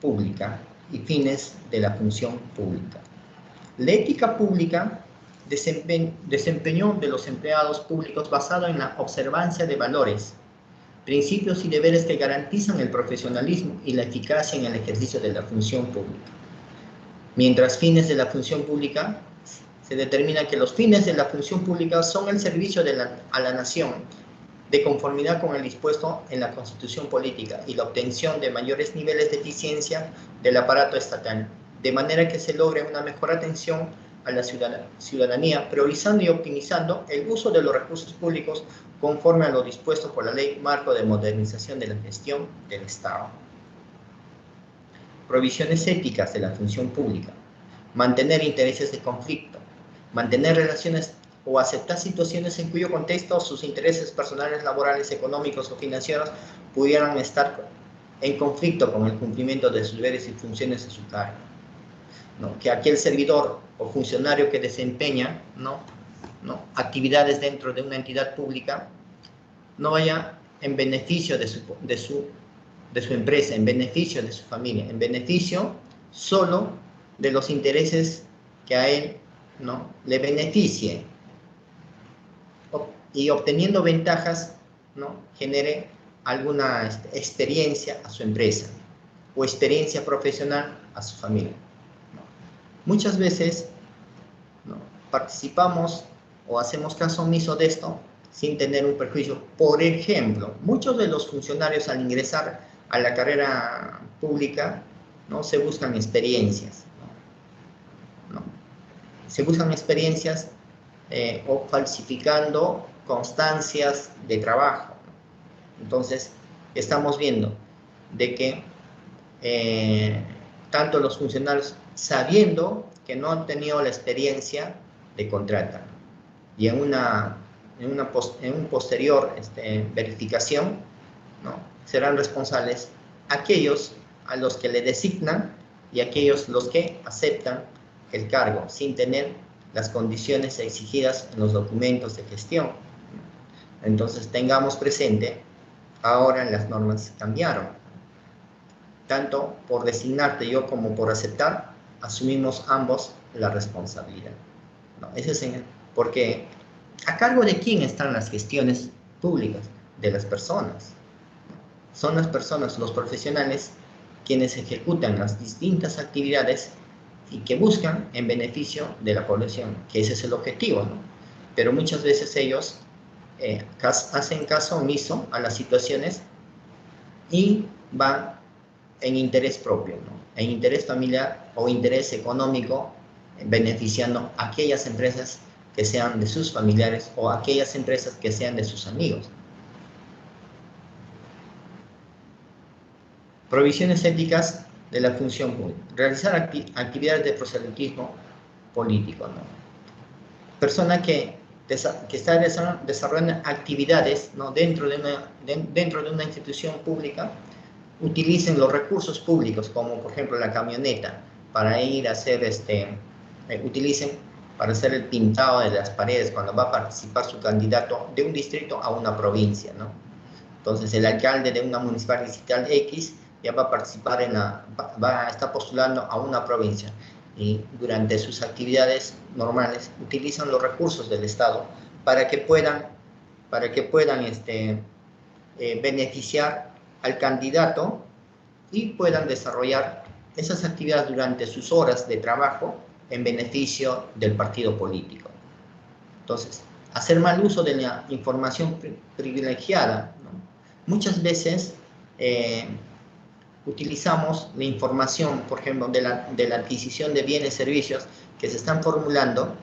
pública y fines de la función pública. La ética pública desempeño de los empleados públicos basado en la observancia de valores, principios y deberes que garantizan el profesionalismo y la eficacia en el ejercicio de la función pública. Mientras fines de la función pública, se determina que los fines de la función pública son el servicio a la nación, de conformidad con el dispuesto en la Constitución Política y la obtención de mayores niveles de eficiencia del aparato estatal, de manera que se logre una mejor atención a la ciudadanía, priorizando y optimizando el uso de los recursos públicos conforme a lo dispuesto por la Ley Marco de Modernización de la Gestión del Estado. Provisiones éticas de la función pública. Mantener intereses de conflicto. Mantener relaciones o aceptar situaciones en cuyo contexto sus intereses personales, laborales, económicos o financieros pudieran estar en conflicto con el cumplimiento de sus deberes y funciones en su cargo, ¿no? Que aquel servidor o funcionario que desempeña, ¿no? actividades dentro de una entidad pública no vaya en beneficio de su empresa, en beneficio de su familia, en beneficio solo de los intereses que a él, ¿no? le beneficie, y obteniendo ventajas, ¿no? genere alguna experiencia a su empresa o experiencia profesional a su familia, ¿no? Muchas veces, ¿no? participamos o hacemos caso omiso de esto sin tener un perjuicio. Por ejemplo, muchos de los funcionarios al ingresar a la carrera pública, ¿no? se buscan experiencias, ¿no? Se buscan experiencias o falsificando constancias de trabajo. Entonces, estamos viendo de que tanto los funcionarios, sabiendo que no han tenido la experiencia, de contratan. Y en un posterior verificación, ¿no? serán responsables aquellos a los que le designan y aquellos los que aceptan el cargo sin tener las condiciones exigidas en los documentos de gestión. Entonces tengamos presente, ahora las normas cambiaron. Tanto por designarte yo como por aceptar, asumimos ambos la responsabilidad, ¿no? Ese es porque ¿a cargo de quién están las gestiones públicas? De las personas. Son las personas, los profesionales, quienes ejecutan las distintas actividades y que buscan en beneficio de la población, que ese es el objetivo, ¿no? Pero muchas veces ellos hacen caso omiso a las situaciones y van en interés propio, ¿no? En interés familiar o interés económico, beneficiando a aquellas empresas que sean de sus familiares o aquellas empresas que sean de sus amigos. Provisiones éticas de la función pública. Realizar actividades de proselitismo político, ¿no? Persona que está desarrollando actividades, ¿no? dentro de una institución pública, utilicen los recursos públicos, como por ejemplo la camioneta, para ir a hacer utilicen para hacer el pintado de las paredes cuando va a participar su candidato de un distrito a una provincia, ¿no? Entonces el alcalde de una municipalidad distrital X ya va a participar está postulando a una provincia, y durante sus actividades normales utilizan los recursos del Estado para que puedan beneficiar al candidato y puedan desarrollar esas actividades durante sus horas de trabajo en beneficio del partido político. Entonces, hacer mal uso de la información privilegiada, ¿no? Muchas veces utilizamos la información, por ejemplo, de la adquisición de bienes y servicios que se están formulando,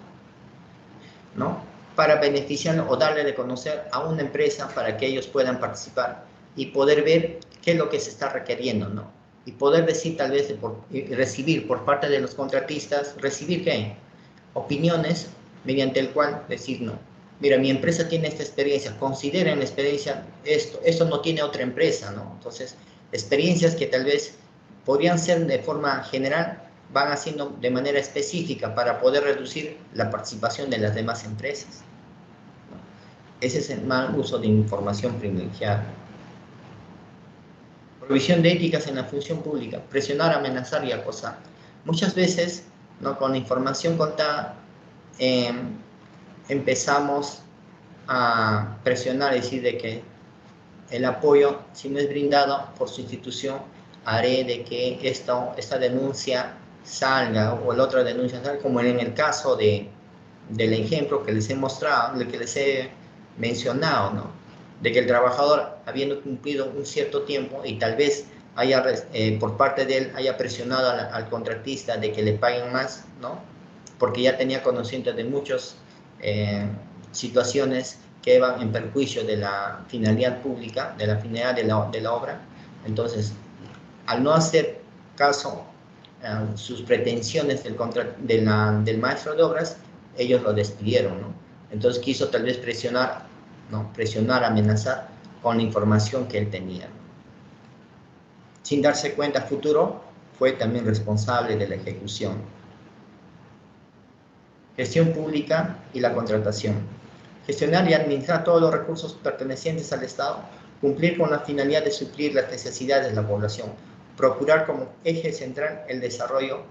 ¿no? para beneficiar o darle de conocer a una empresa para que ellos puedan participar y poder ver qué es lo que se está requiriendo, ¿no? Y poder decir tal vez, recibir por parte de los contratistas, recibir ¿qué? Opiniones mediante el cual decir, no, mira, mi empresa tiene esta experiencia, consideren la experiencia, esto no tiene otra empresa, ¿no? Entonces, experiencias que tal vez podrían ser de forma general, van haciendo de manera específica para poder reducir la participación de las demás empresas, ¿no? Ese es el mal uso de información privilegiada. Provisión de éticas en la función pública, presionar, amenazar y acosar. Muchas veces, ¿no? con la información contada, empezamos a presionar, decir de que el apoyo, si no es brindado por su institución, haré de que esta denuncia salga o la otra denuncia salga, como en el caso del ejemplo que les he mostrado, que les he mencionado, ¿no? De que el trabajador, habiendo cumplido un cierto tiempo y tal vez haya, por parte de él, haya presionado al contratista de que le paguen más, ¿no? Porque ya tenía conocimiento de muchas situaciones que van en perjuicio de la finalidad pública, de la finalidad de la obra. Entonces, al no hacer caso a sus pretensiones del maestro de obras, ellos lo despidieron, ¿no? Entonces quiso tal vez presionar, ¿no? Presionar, amenazar con la información que él tenía. Sin darse cuenta a futuro, fue también responsable de la ejecución. Gestión pública y la contratación. Gestionar y administrar todos los recursos pertenecientes al Estado, cumplir con la finalidad de suplir las necesidades de la población, procurar como eje central el desarrollo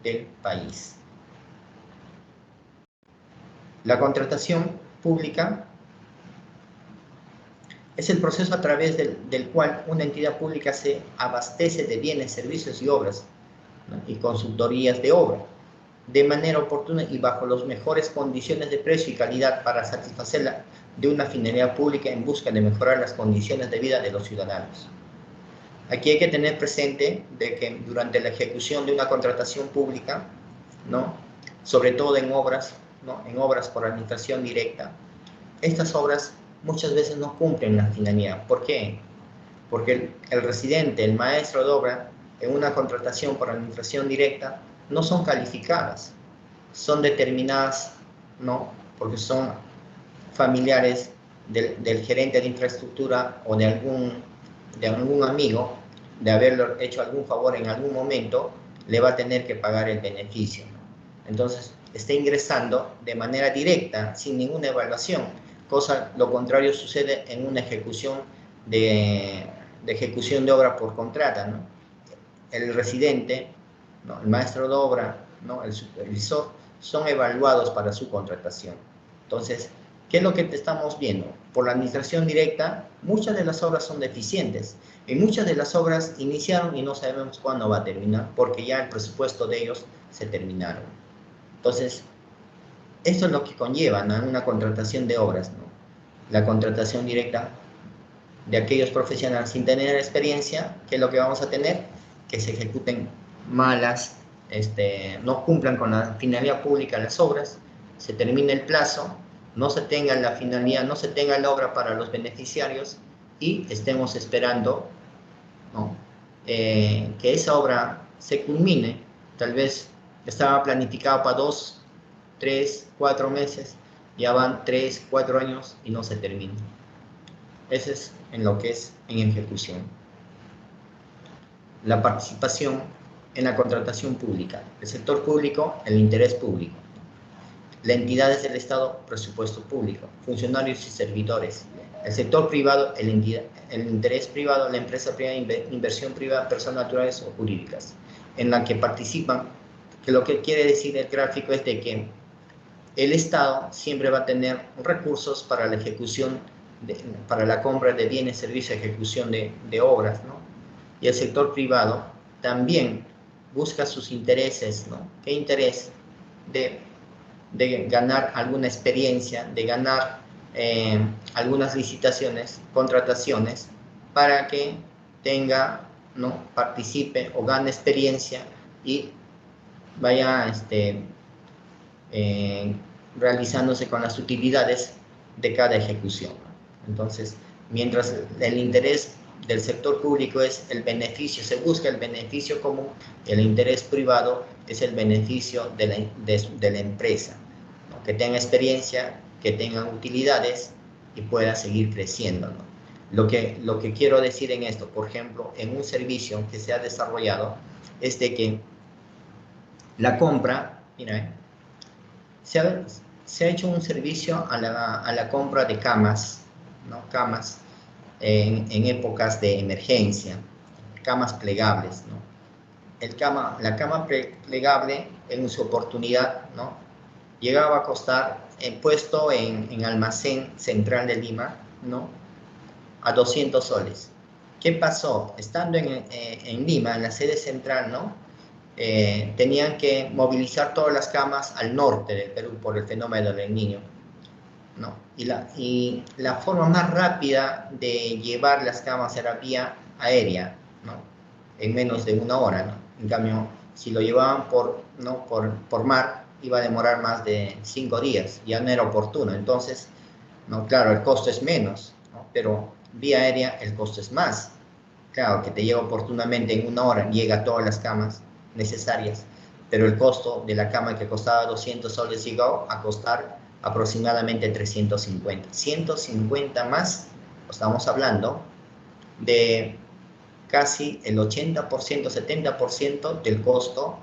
del país. La contratación pública es el proceso a través del cual una entidad pública se abastece de bienes, servicios y obras, ¿no? Y consultorías de obra, de manera oportuna y bajo las mejores condiciones de precio y calidad para satisfacer de una finalidad pública en busca de mejorar las condiciones de vida de los ciudadanos. Aquí hay que tener presente de que durante la ejecución de una contratación pública, ¿no? Sobre todo en obras, ¿no? En obras por administración directa, estas obras muchas veces no cumplen la finalidad. ¿Por qué? Porque el residente, el maestro de obra, en una contratación por administración directa, no son calificadas, son determinadas, ¿no? Porque son familiares del gerente de infraestructura o de algún amigo, de haberle hecho algún favor en algún momento, le va a tener que pagar el beneficio, ¿no? Entonces, está ingresando de manera directa, sin ninguna evaluación, cosa lo contrario sucede en una ejecución de obra por contrata, ¿no? El residente, ¿no? El maestro de obra, ¿no? El supervisor, son evaluados para su contratación. Entonces, ¿qué es lo que estamos viendo? Por la administración directa, muchas de las obras son deficientes y muchas de las obras iniciaron y no sabemos cuándo va a terminar porque ya el presupuesto de ellos se terminaron. Entonces, esto es lo que conlleva, ¿no? Una contratación de obras, ¿no? La contratación directa de aquellos profesionales sin tener experiencia, ¿qué es lo que vamos a tener? Que se ejecuten malas, no cumplan con la finalidad pública las obras, se termine el plazo, no se tenga la finalidad, no se tenga la obra para los beneficiarios y estemos esperando, ¿no? Que esa obra se culmine. Tal vez estaba planificado para 2, 3, 4 meses, ya van 3, 4 años y no se termina. Ese es en lo que es en ejecución. La participación en la contratación pública. El sector público, el interés público. La entidad es el Estado, presupuesto público. Funcionarios y servidores. El sector privado, el interés privado, la empresa privada, inversión privada, personas naturales o jurídicas, en la que participan, que lo que quiere decir el gráfico es de que el Estado siempre va a tener recursos para la ejecución, para la compra de bienes, servicios, ejecución de obras, ¿no? Y el sector privado también busca sus intereses, ¿no? ¿Qué interés? De ganar alguna experiencia, de ganar algunas licitaciones, contrataciones, para que tenga, ¿no? Participe o gane experiencia y vaya realizándose con las utilidades de cada ejecución. Entonces, mientras el interés del sector público es el beneficio, se busca el beneficio común, el interés privado es el beneficio de la empresa, ¿no? Que tenga experiencia, que tenga utilidades y pueda seguir creciendo, ¿no? Lo que quiero decir en esto, por ejemplo, en un servicio que se ha desarrollado, es de que la compra, mira, se ha hecho un servicio a la compra de camas, ¿no? Camas en épocas de emergencia, camas plegables, ¿no? La cama plegable en su oportunidad, ¿no? Llegaba a costar, puesto en almacén central de Lima, ¿no? A 200 soles. ¿Qué pasó? Estando en Lima, en la sede central, ¿no? Tenían que movilizar todas las camas al norte del Perú por el fenómeno del Niño, ¿no? Y la forma más rápida de llevar las camas era vía aérea, ¿no? En menos de 1 hora, ¿no? En cambio, si lo llevaban por mar, iba a demorar más de 5 días, ya no era oportuno. Entonces, ¿no? Claro, el costo es menos, ¿no? Pero vía aérea el costo es más. Claro, que te lleva oportunamente en 1 hora, llega a todas las camas necesarias, pero el costo de la cama que costaba 200 soles llegó a costar aproximadamente 350. 150 más, estamos hablando de casi el 80%, 70% del costo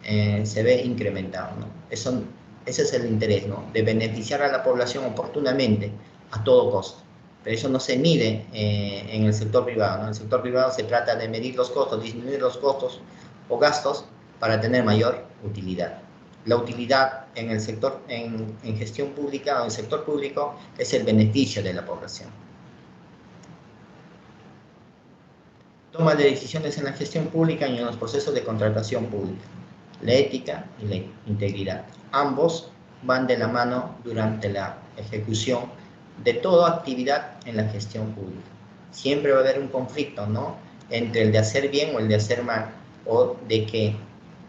se ve incrementado, ¿no? Ese es el interés, ¿no? De beneficiar a la población oportunamente, a todo costo. Pero eso no se mide en el sector privado, ¿no? En el sector privado se trata de medir los costos, disminuir los costos o gastos para tener mayor utilidad. La utilidad en el sector, en gestión pública o en el sector público es el beneficio de la población. Toma de decisiones en la gestión pública y en los procesos de contratación pública. La ética y la integridad. Ambos van de la mano durante la ejecución de toda actividad en la gestión pública. Siempre va a haber un conflicto, ¿no? Entre el de hacer bien o el de hacer mal, o de que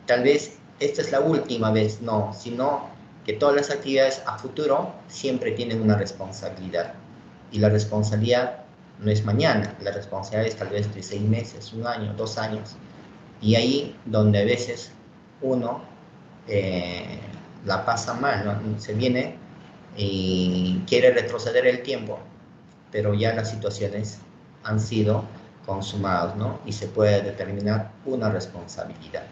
tal vez esta es la última vez, no, sino que todas las actividades a futuro siempre tienen una responsabilidad. Y la responsabilidad no es mañana, la responsabilidad es tal vez de 6 meses, 1 año, 2 años. Y ahí donde a veces uno la pasa mal, ¿no? Se viene y quiere retroceder el tiempo, pero ya las situaciones han sido consumadas, ¿no? Y se puede determinar una responsabilidad.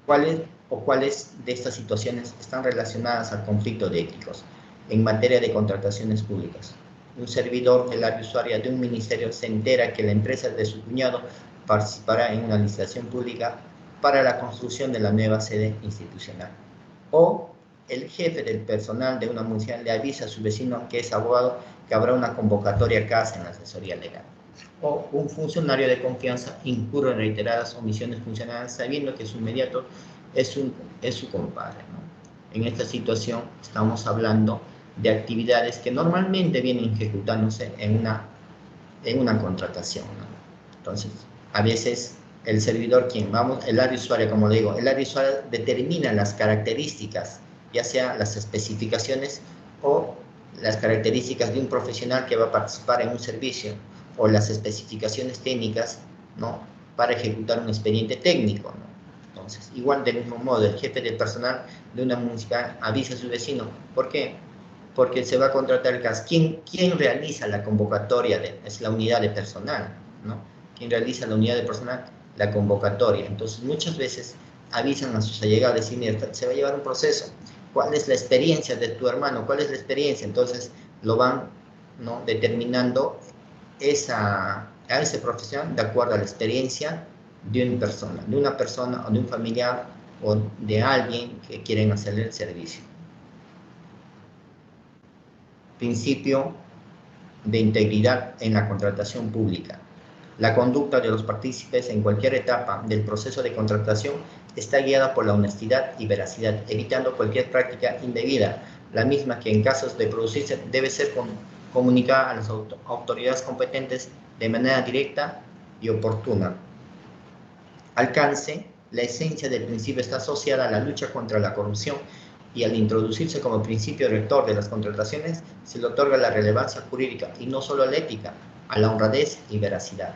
¿Cuáles de estas situaciones están relacionadas al conflicto de éticos en materia de contrataciones públicas? Un servidor del área usuaria de un ministerio se entera que la empresa de su cuñado participará en una licitación pública para la construcción de la nueva sede institucional. O el jefe del personal de una municipalidad le avisa a su vecino que es abogado que habrá una convocatoria CAS en la asesoría legal. O un funcionario de confianza incurre en reiteradas omisiones funcionales sabiendo que su inmediato es su compadre, ¿no? En esta situación estamos hablando de actividades que normalmente vienen ejecutándose en una contratación, ¿no? Entonces, a veces el servidor, el área usuaria, como le digo, el área usuaria determina las características, ya sea las especificaciones o las características de un profesional que va a participar en un servicio, o las especificaciones técnicas, ¿no? Para ejecutar un expediente técnico, ¿no? Entonces, igual del mismo modo, el jefe del personal de una municipalidad avisa a su vecino. ¿Por qué? Porque se va a contratar el CAS. ¿Quién realiza la convocatoria? Es la unidad de personal, ¿no? ¿Quién realiza la unidad de personal? La convocatoria. Entonces, muchas veces avisan a sus allegados, decir, mira, se va a llevar un proceso. ¿Cuál es la experiencia de tu hermano? ¿Cuál es la experiencia? Entonces, lo van, ¿no? Determinando a ese profesional de acuerdo a la experiencia de una persona o de un familiar o de alguien que quieren hacerle el servicio. Principio de integridad en la contratación pública. La conducta de los partícipes en cualquier etapa del proceso de contratación está guiada por la honestidad y veracidad, evitando cualquier práctica indebida, la misma que en casos de producirse debe ser comunicada a las autoridades competentes de manera directa y oportuna. Alcance. La esencia del principio está asociada a la lucha contra la corrupción y al introducirse como principio rector de las contrataciones, se le otorga la relevancia jurídica y no solo la ética, a la honradez y veracidad.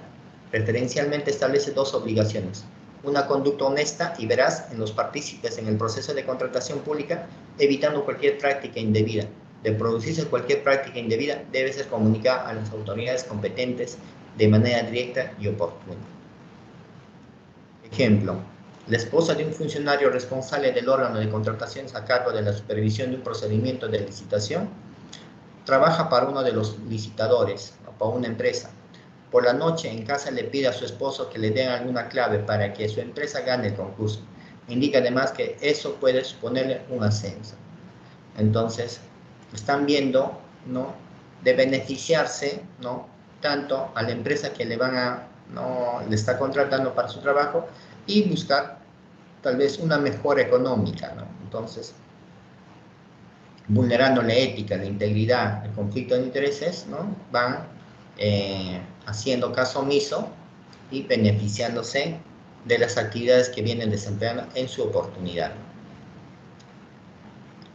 Preferencialmente establece 2 obligaciones: una conducta honesta y veraz en los partícipes en el proceso de contratación pública, evitando cualquier práctica indebida. De producirse cualquier práctica indebida, debe ser comunicada a las autoridades competentes de manera directa y oportuna. Ejemplo: la esposa de un funcionario responsable del órgano de contrataciones a cargo de la supervisión de un procedimiento de licitación trabaja para uno de los licitadores o para una empresa. Por la noche en casa le pide a su esposo que le den alguna clave para que su empresa gane el concurso. Indica además que eso puede suponerle un ascenso. Entonces, están viendo, ¿no?, de beneficiarse, ¿no?, tanto a la empresa que le está contratando para su trabajo y buscar tal vez una mejora económica, ¿no? Entonces, vulnerando la ética, la integridad, el conflicto de intereses, ¿no?, van haciendo caso omiso y beneficiándose de las actividades que vienen desempeñando en su oportunidad.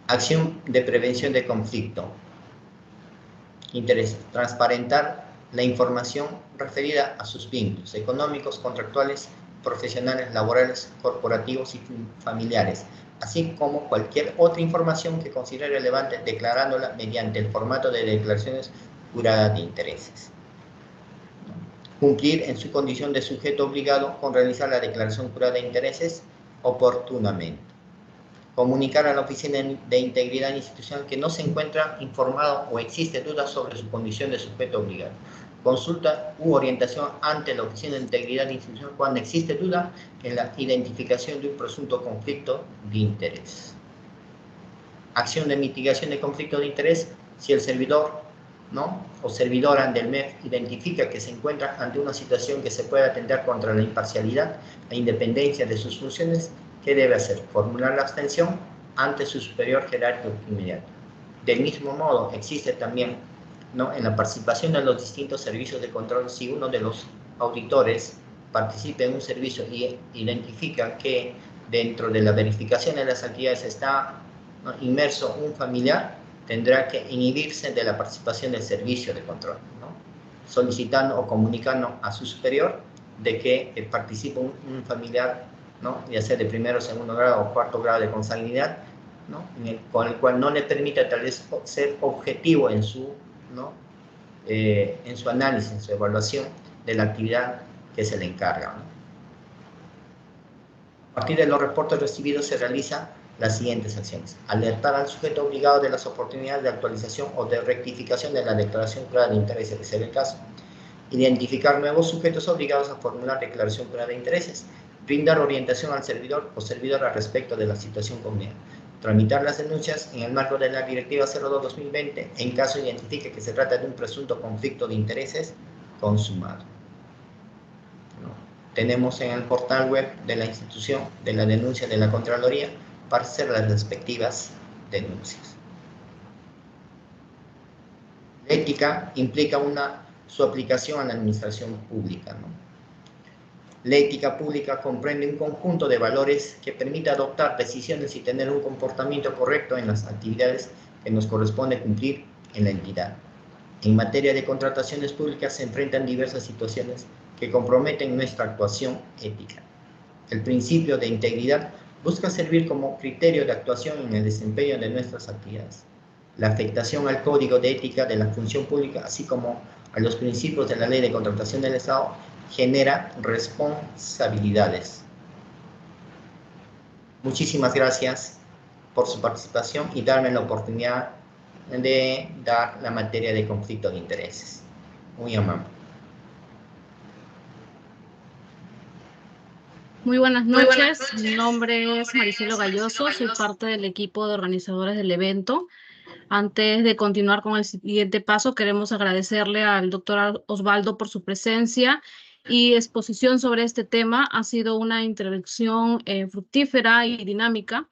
Acción de prevención de conflicto. Interés: transparentar la información referida a sus vínculos económicos, contractuales, profesionales, laborales, corporativos y familiares, así como cualquier otra información que considere relevante, declarándola mediante el formato de declaraciones juradas de intereses. Cumplir en su condición de sujeto obligado con realizar la declaración jurada de intereses oportunamente. Comunicar a la Oficina de Integridad Institucional que no se encuentra informado o existe duda sobre su condición de sujeto obligado. Consulta u orientación ante la Oficina de Integridad Institucional cuando existe duda en la identificación de un presunto conflicto de interés. Acción de mitigación de conflicto de interés si el servidor, ¿no?, o servidora del MEF identifica que se encuentra ante una situación que se puede atentar contra la imparcialidad e independencia de sus funciones. ¿Qué debe hacer? Formular la abstención ante su superior jerárquico inmediato. Del mismo modo, existe también, ¿no?, en la participación de los distintos servicios de control, si uno de los auditores participa en un servicio y identifica que dentro de la verificación de las actividades está, ¿no?, inmerso un familiar, tendrá que inhibirse de la participación del servicio de control, ¿no?, solicitando o comunicando a su superior de que participa un familiar, ¿no?, ya sea de primero, segundo grado o cuarto grado de consanguinidad, ¿no?, con el cual no le permita tal vez ser objetivo en su, ¿no?, en su análisis, en su evaluación de la actividad que se le encarga, ¿no? A partir de los reportes recibidos se realizan las siguientes acciones. Alertar al sujeto obligado de las oportunidades de actualización o de rectificación de la declaración jurada de intereses, que sea el caso. Identificar nuevos sujetos obligados a formular declaración jurada de intereses. Brindar orientación al servidor o servidora respecto de la situación convenida. Tramitar las denuncias en el marco de la Directiva 02/2020 en caso identifique que se trata de un presunto conflicto de intereses consumado. ¿No? Tenemos en el portal web de la institución de la denuncia de la Contraloría para hacer las respectivas denuncias. La ética implica su aplicación a la administración pública, ¿no? La ética pública comprende un conjunto de valores que permite adoptar decisiones y tener un comportamiento correcto en las actividades que nos corresponde cumplir en la entidad. En materia de contrataciones públicas se enfrentan diversas situaciones que comprometen nuestra actuación ética. El principio de integridad busca servir como criterio de actuación en el desempeño de nuestras actividades. La afectación al código de ética de la función pública, así como a los principios de la Ley de Contratación del Estado, genera responsabilidades. Muchísimas gracias por su participación y darme la oportunidad de dar la materia de conflicto de intereses. Muy amable. Muy buenas noches. Mi nombre es Maricelo Galloso, soy parte del equipo de organizadores del evento. Antes de continuar con el siguiente paso, queremos agradecerle al doctor Osvaldo por su presencia y exposición sobre este tema. Ha sido una introducción fructífera y dinámica,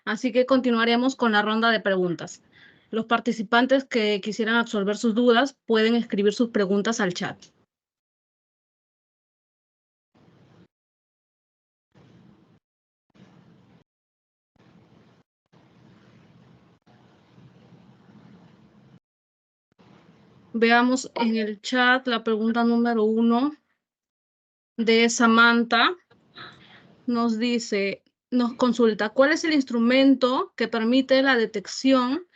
así que continuaremos con la ronda de preguntas. Los participantes que quisieran absolver sus dudas pueden escribir sus preguntas al chat. Veamos en el chat la pregunta número 1 de Samantha. Nos dice, nos consulta, ¿cuál es el instrumento que permite la detección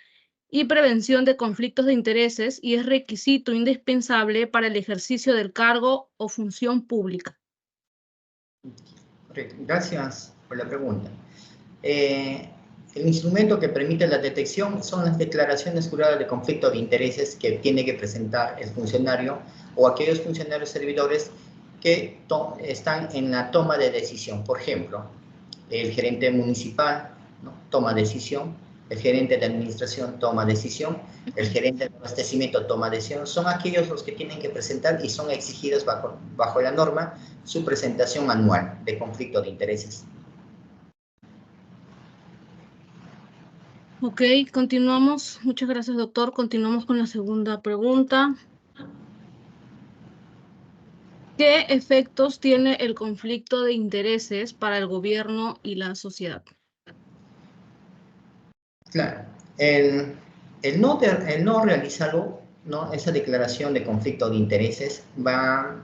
y prevención de conflictos de intereses y es requisito indispensable para el ejercicio del cargo o función pública? Gracias por la pregunta. El instrumento que permite la detección son las declaraciones juradas de conflicto de intereses que tiene que presentar el funcionario o aquellos funcionarios servidores que están en la toma de decisión. Por ejemplo, el gerente municipal, ¿no?, toma decisión, el gerente de administración toma decisión, el gerente de abastecimiento toma decisión. Son aquellos los que tienen que presentar y son exigidos bajo la norma su presentación anual de conflicto de intereses. Ok, continuamos. Muchas gracias, doctor. Continuamos con la segunda pregunta. ¿Qué efectos tiene el conflicto de intereses para el gobierno y la sociedad? Claro, el no realizarlo, ¿no?, esa declaración de conflicto de intereses va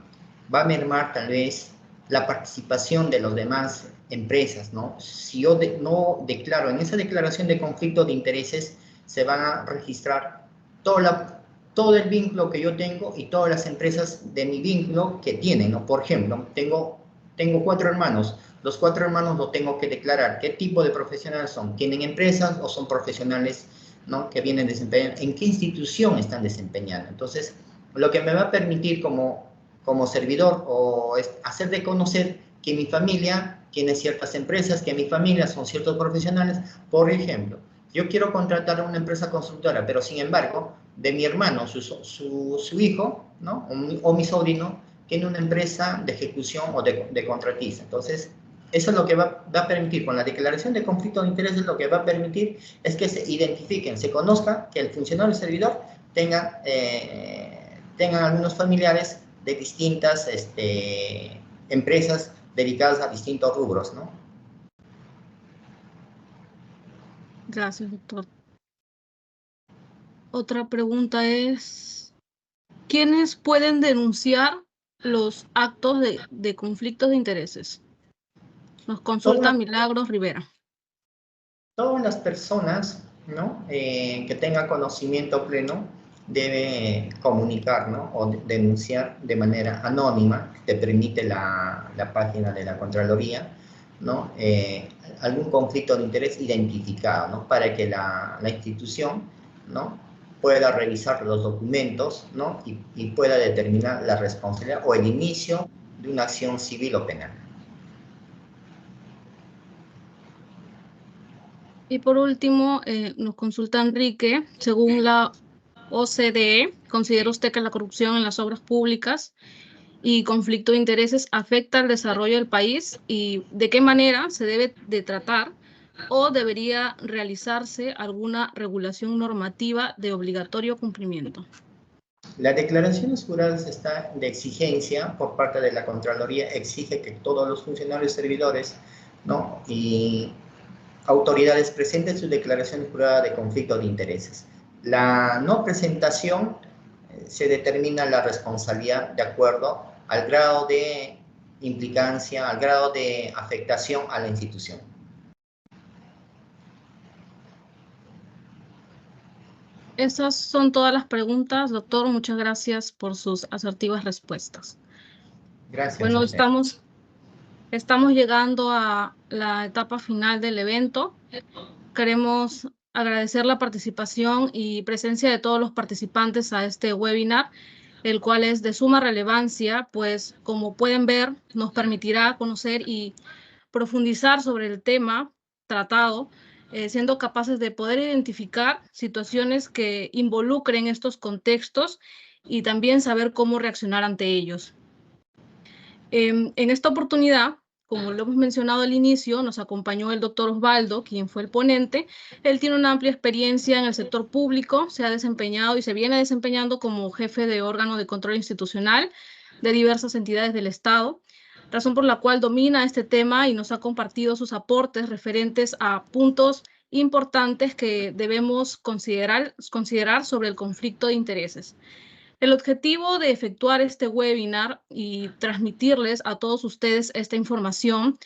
a mermar tal vez la participación de los demás empresas, ¿no? Si yo no declaro, en esa declaración de conflicto de intereses se van a registrar todo el vínculo que yo tengo y todas las empresas de mi vínculo que tienen, ¿no? Por ejemplo, tengo 4 hermanos. Los 4 hermanos lo tengo que declarar. ¿Qué tipo de profesionales son? ¿Tienen empresas o son profesionales, ¿no? Que vienen desempeñando? ¿En qué institución están desempeñando? Entonces, lo que me va a permitir como servidor o es hacer de conocer que mi familia tiene ciertas empresas, que mi familia son ciertos profesionales. Por ejemplo, yo quiero contratar a una empresa constructora, pero sin embargo, de mi hermano, su hijo, ¿no? O mi sobrino, tiene una empresa de ejecución o de contratista. Entonces, eso es lo que va a permitir, con la declaración de conflicto de intereses, lo que va a permitir es que se identifiquen, se conozca que el funcionario y servidor tengan algunos familiares de distintas empresas dedicadas a distintos rubros, ¿no? Gracias, doctor. Otra pregunta es, ¿quiénes pueden denunciar los actos de conflictos de intereses? Nos consulta Milagros Rivera. Todas las personas, ¿no? Que tengan conocimiento pleno debe comunicar, ¿no? O denunciar de manera anónima, te permite la página de la Contraloría, ¿no? Algún conflicto de interés identificado, ¿no? Para que la institución, ¿no? Pueda revisar los documentos, ¿no? Y pueda determinar la responsabilidad o el inicio de una acción civil o penal. Y por último, nos consulta Enrique, según la OCDE, ¿considera usted que la corrupción en las obras públicas y conflicto de intereses afecta al desarrollo del país? ¿Y de qué manera se debe de tratar o debería realizarse alguna regulación normativa de obligatorio cumplimiento? Las declaraciones juradas está de exigencia por parte de la Contraloría, exige que todos los funcionarios servidores, ¿no? Y autoridades presenten sus declaraciones juradas de conflicto de intereses. La no presentación se determina la responsabilidad de acuerdo al grado de implicancia, al grado de afectación a la institución. Esas son todas las preguntas, doctor. Muchas gracias por sus asertivas respuestas. Gracias. Bueno, estamos llegando a la etapa final del evento. Queremos agradecer la participación y presencia de todos los participantes a este webinar, el cual es de suma relevancia, pues como pueden ver, nos permitirá conocer y profundizar sobre el tema tratado, siendo capaces de poder identificar situaciones que involucren estos contextos y también saber cómo reaccionar ante ellos. En esta oportunidad, como lo hemos mencionado al inicio, nos acompañó el doctor Osvaldo, quien fue el ponente. Él tiene una amplia experiencia en el sector público, se ha desempeñado y se viene desempeñando como jefe de órgano de control institucional de diversas entidades del Estado, razón por la cual domina este tema y nos ha compartido sus aportes referentes a puntos importantes que debemos considerar sobre el conflicto de intereses. El objetivo de efectuar este webinar y transmitirles a todos ustedes esta información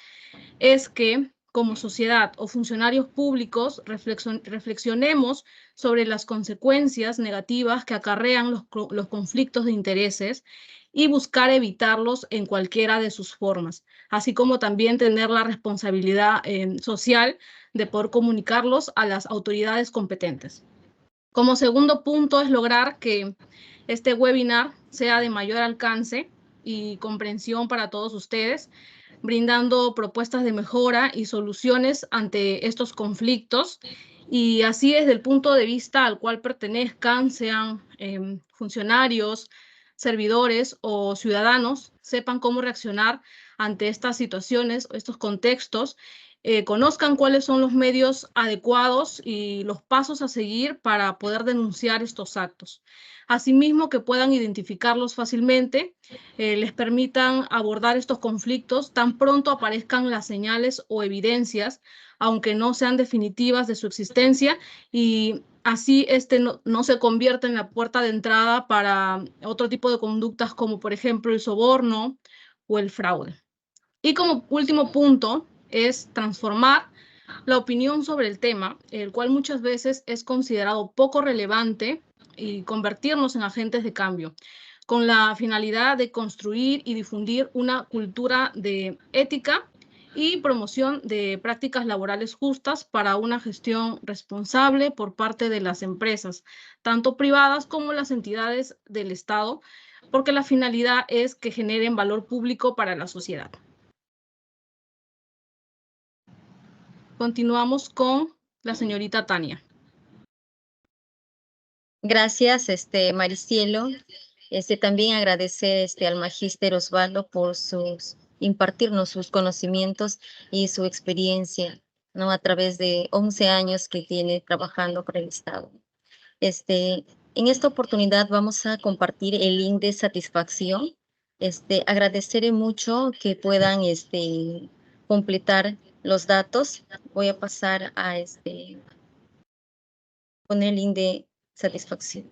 es que, como sociedad o funcionarios públicos, reflexionemos sobre las consecuencias negativas que acarrean los conflictos de intereses y buscar evitarlos en cualquiera de sus formas, así como también tener la responsabilidad social de poder comunicarlos a las autoridades competentes. Como segundo punto es lograr que este webinar sea de mayor alcance y comprensión para todos ustedes, brindando propuestas de mejora y soluciones ante estos conflictos. Y así desde el punto de vista al cual pertenezcan, sean funcionarios, servidores o ciudadanos, sepan cómo reaccionar ante estas situaciones, estos contextos, conozcan cuáles son los medios adecuados y los pasos a seguir para poder denunciar estos actos. Asimismo, que puedan identificarlos fácilmente, les permitan abordar estos conflictos tan pronto aparezcan las señales o evidencias, aunque no sean definitivas de su existencia, y así no se convierta en la puerta de entrada para otro tipo de conductas como, por ejemplo, el soborno o el fraude. Y como último punto, es transformar la opinión sobre el tema, el cual muchas veces es considerado poco relevante, y convertirnos en agentes de cambio, con la finalidad de construir y difundir una cultura de ética y promoción de prácticas laborales justas para una gestión responsable por parte de las empresas, tanto privadas como las entidades del Estado, porque la finalidad es que generen valor público para la sociedad. Continuamos con la señorita Tania. Gracias, Maricielo. También agradecer al magíster Osvaldo por impartirnos sus conocimientos y su experiencia, ¿no? A través de 11 años que tiene trabajando por el Estado. En esta oportunidad vamos a compartir el link de satisfacción. Agradeceré mucho que puedan completar los datos. Voy a pasar a poner el link de satisfacción.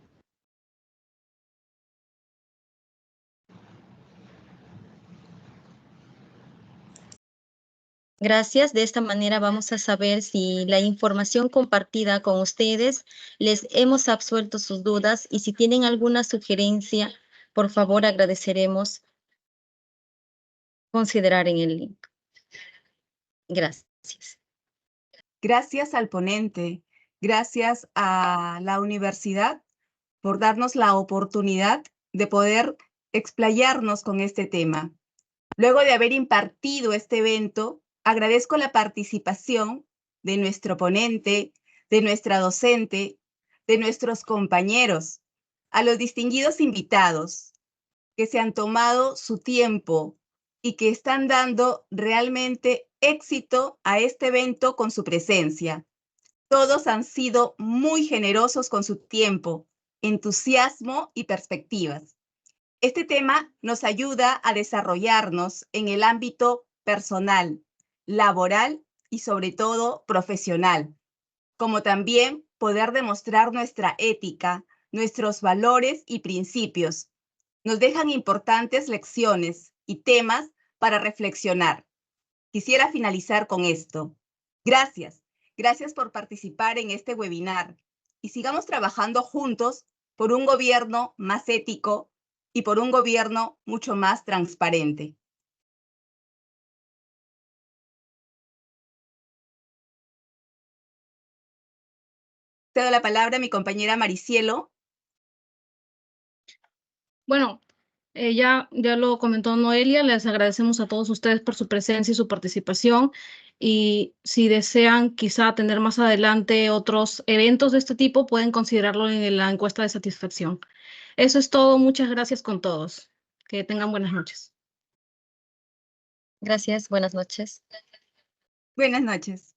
Gracias. De esta manera vamos a saber si la información compartida con ustedes les hemos absuelto sus dudas, y si tienen alguna sugerencia, por favor, agradeceremos considerar en el link. Gracias. Gracias al ponente, gracias a la universidad por darnos la oportunidad de poder explayarnos con este tema. Luego de haber impartido este evento, agradezco la participación de nuestro ponente, de nuestra docente, de nuestros compañeros, a los distinguidos invitados que se han tomado su tiempo y que están dando realmente éxito a este evento con su presencia. Todos han sido muy generosos con su tiempo, entusiasmo y perspectivas. Este tema nos ayuda a desarrollarnos en el ámbito personal, laboral y sobre todo profesional, como también poder demostrar nuestra ética, nuestros valores y principios. Nos dejan importantes lecciones y temas para reflexionar. Quisiera finalizar con esto. Gracias. Gracias por participar en este webinar y sigamos trabajando juntos por un gobierno más ético y por un gobierno mucho más transparente. Cedo la palabra a mi compañera Maricielo. Bueno, ya lo comentó Noelia, les agradecemos a todos ustedes por su presencia y su participación, y si desean quizá tener más adelante otros eventos de este tipo, pueden considerarlo en la encuesta de satisfacción. Eso es todo, muchas gracias con todos. Que tengan buenas noches. Gracias, buenas noches. Buenas noches.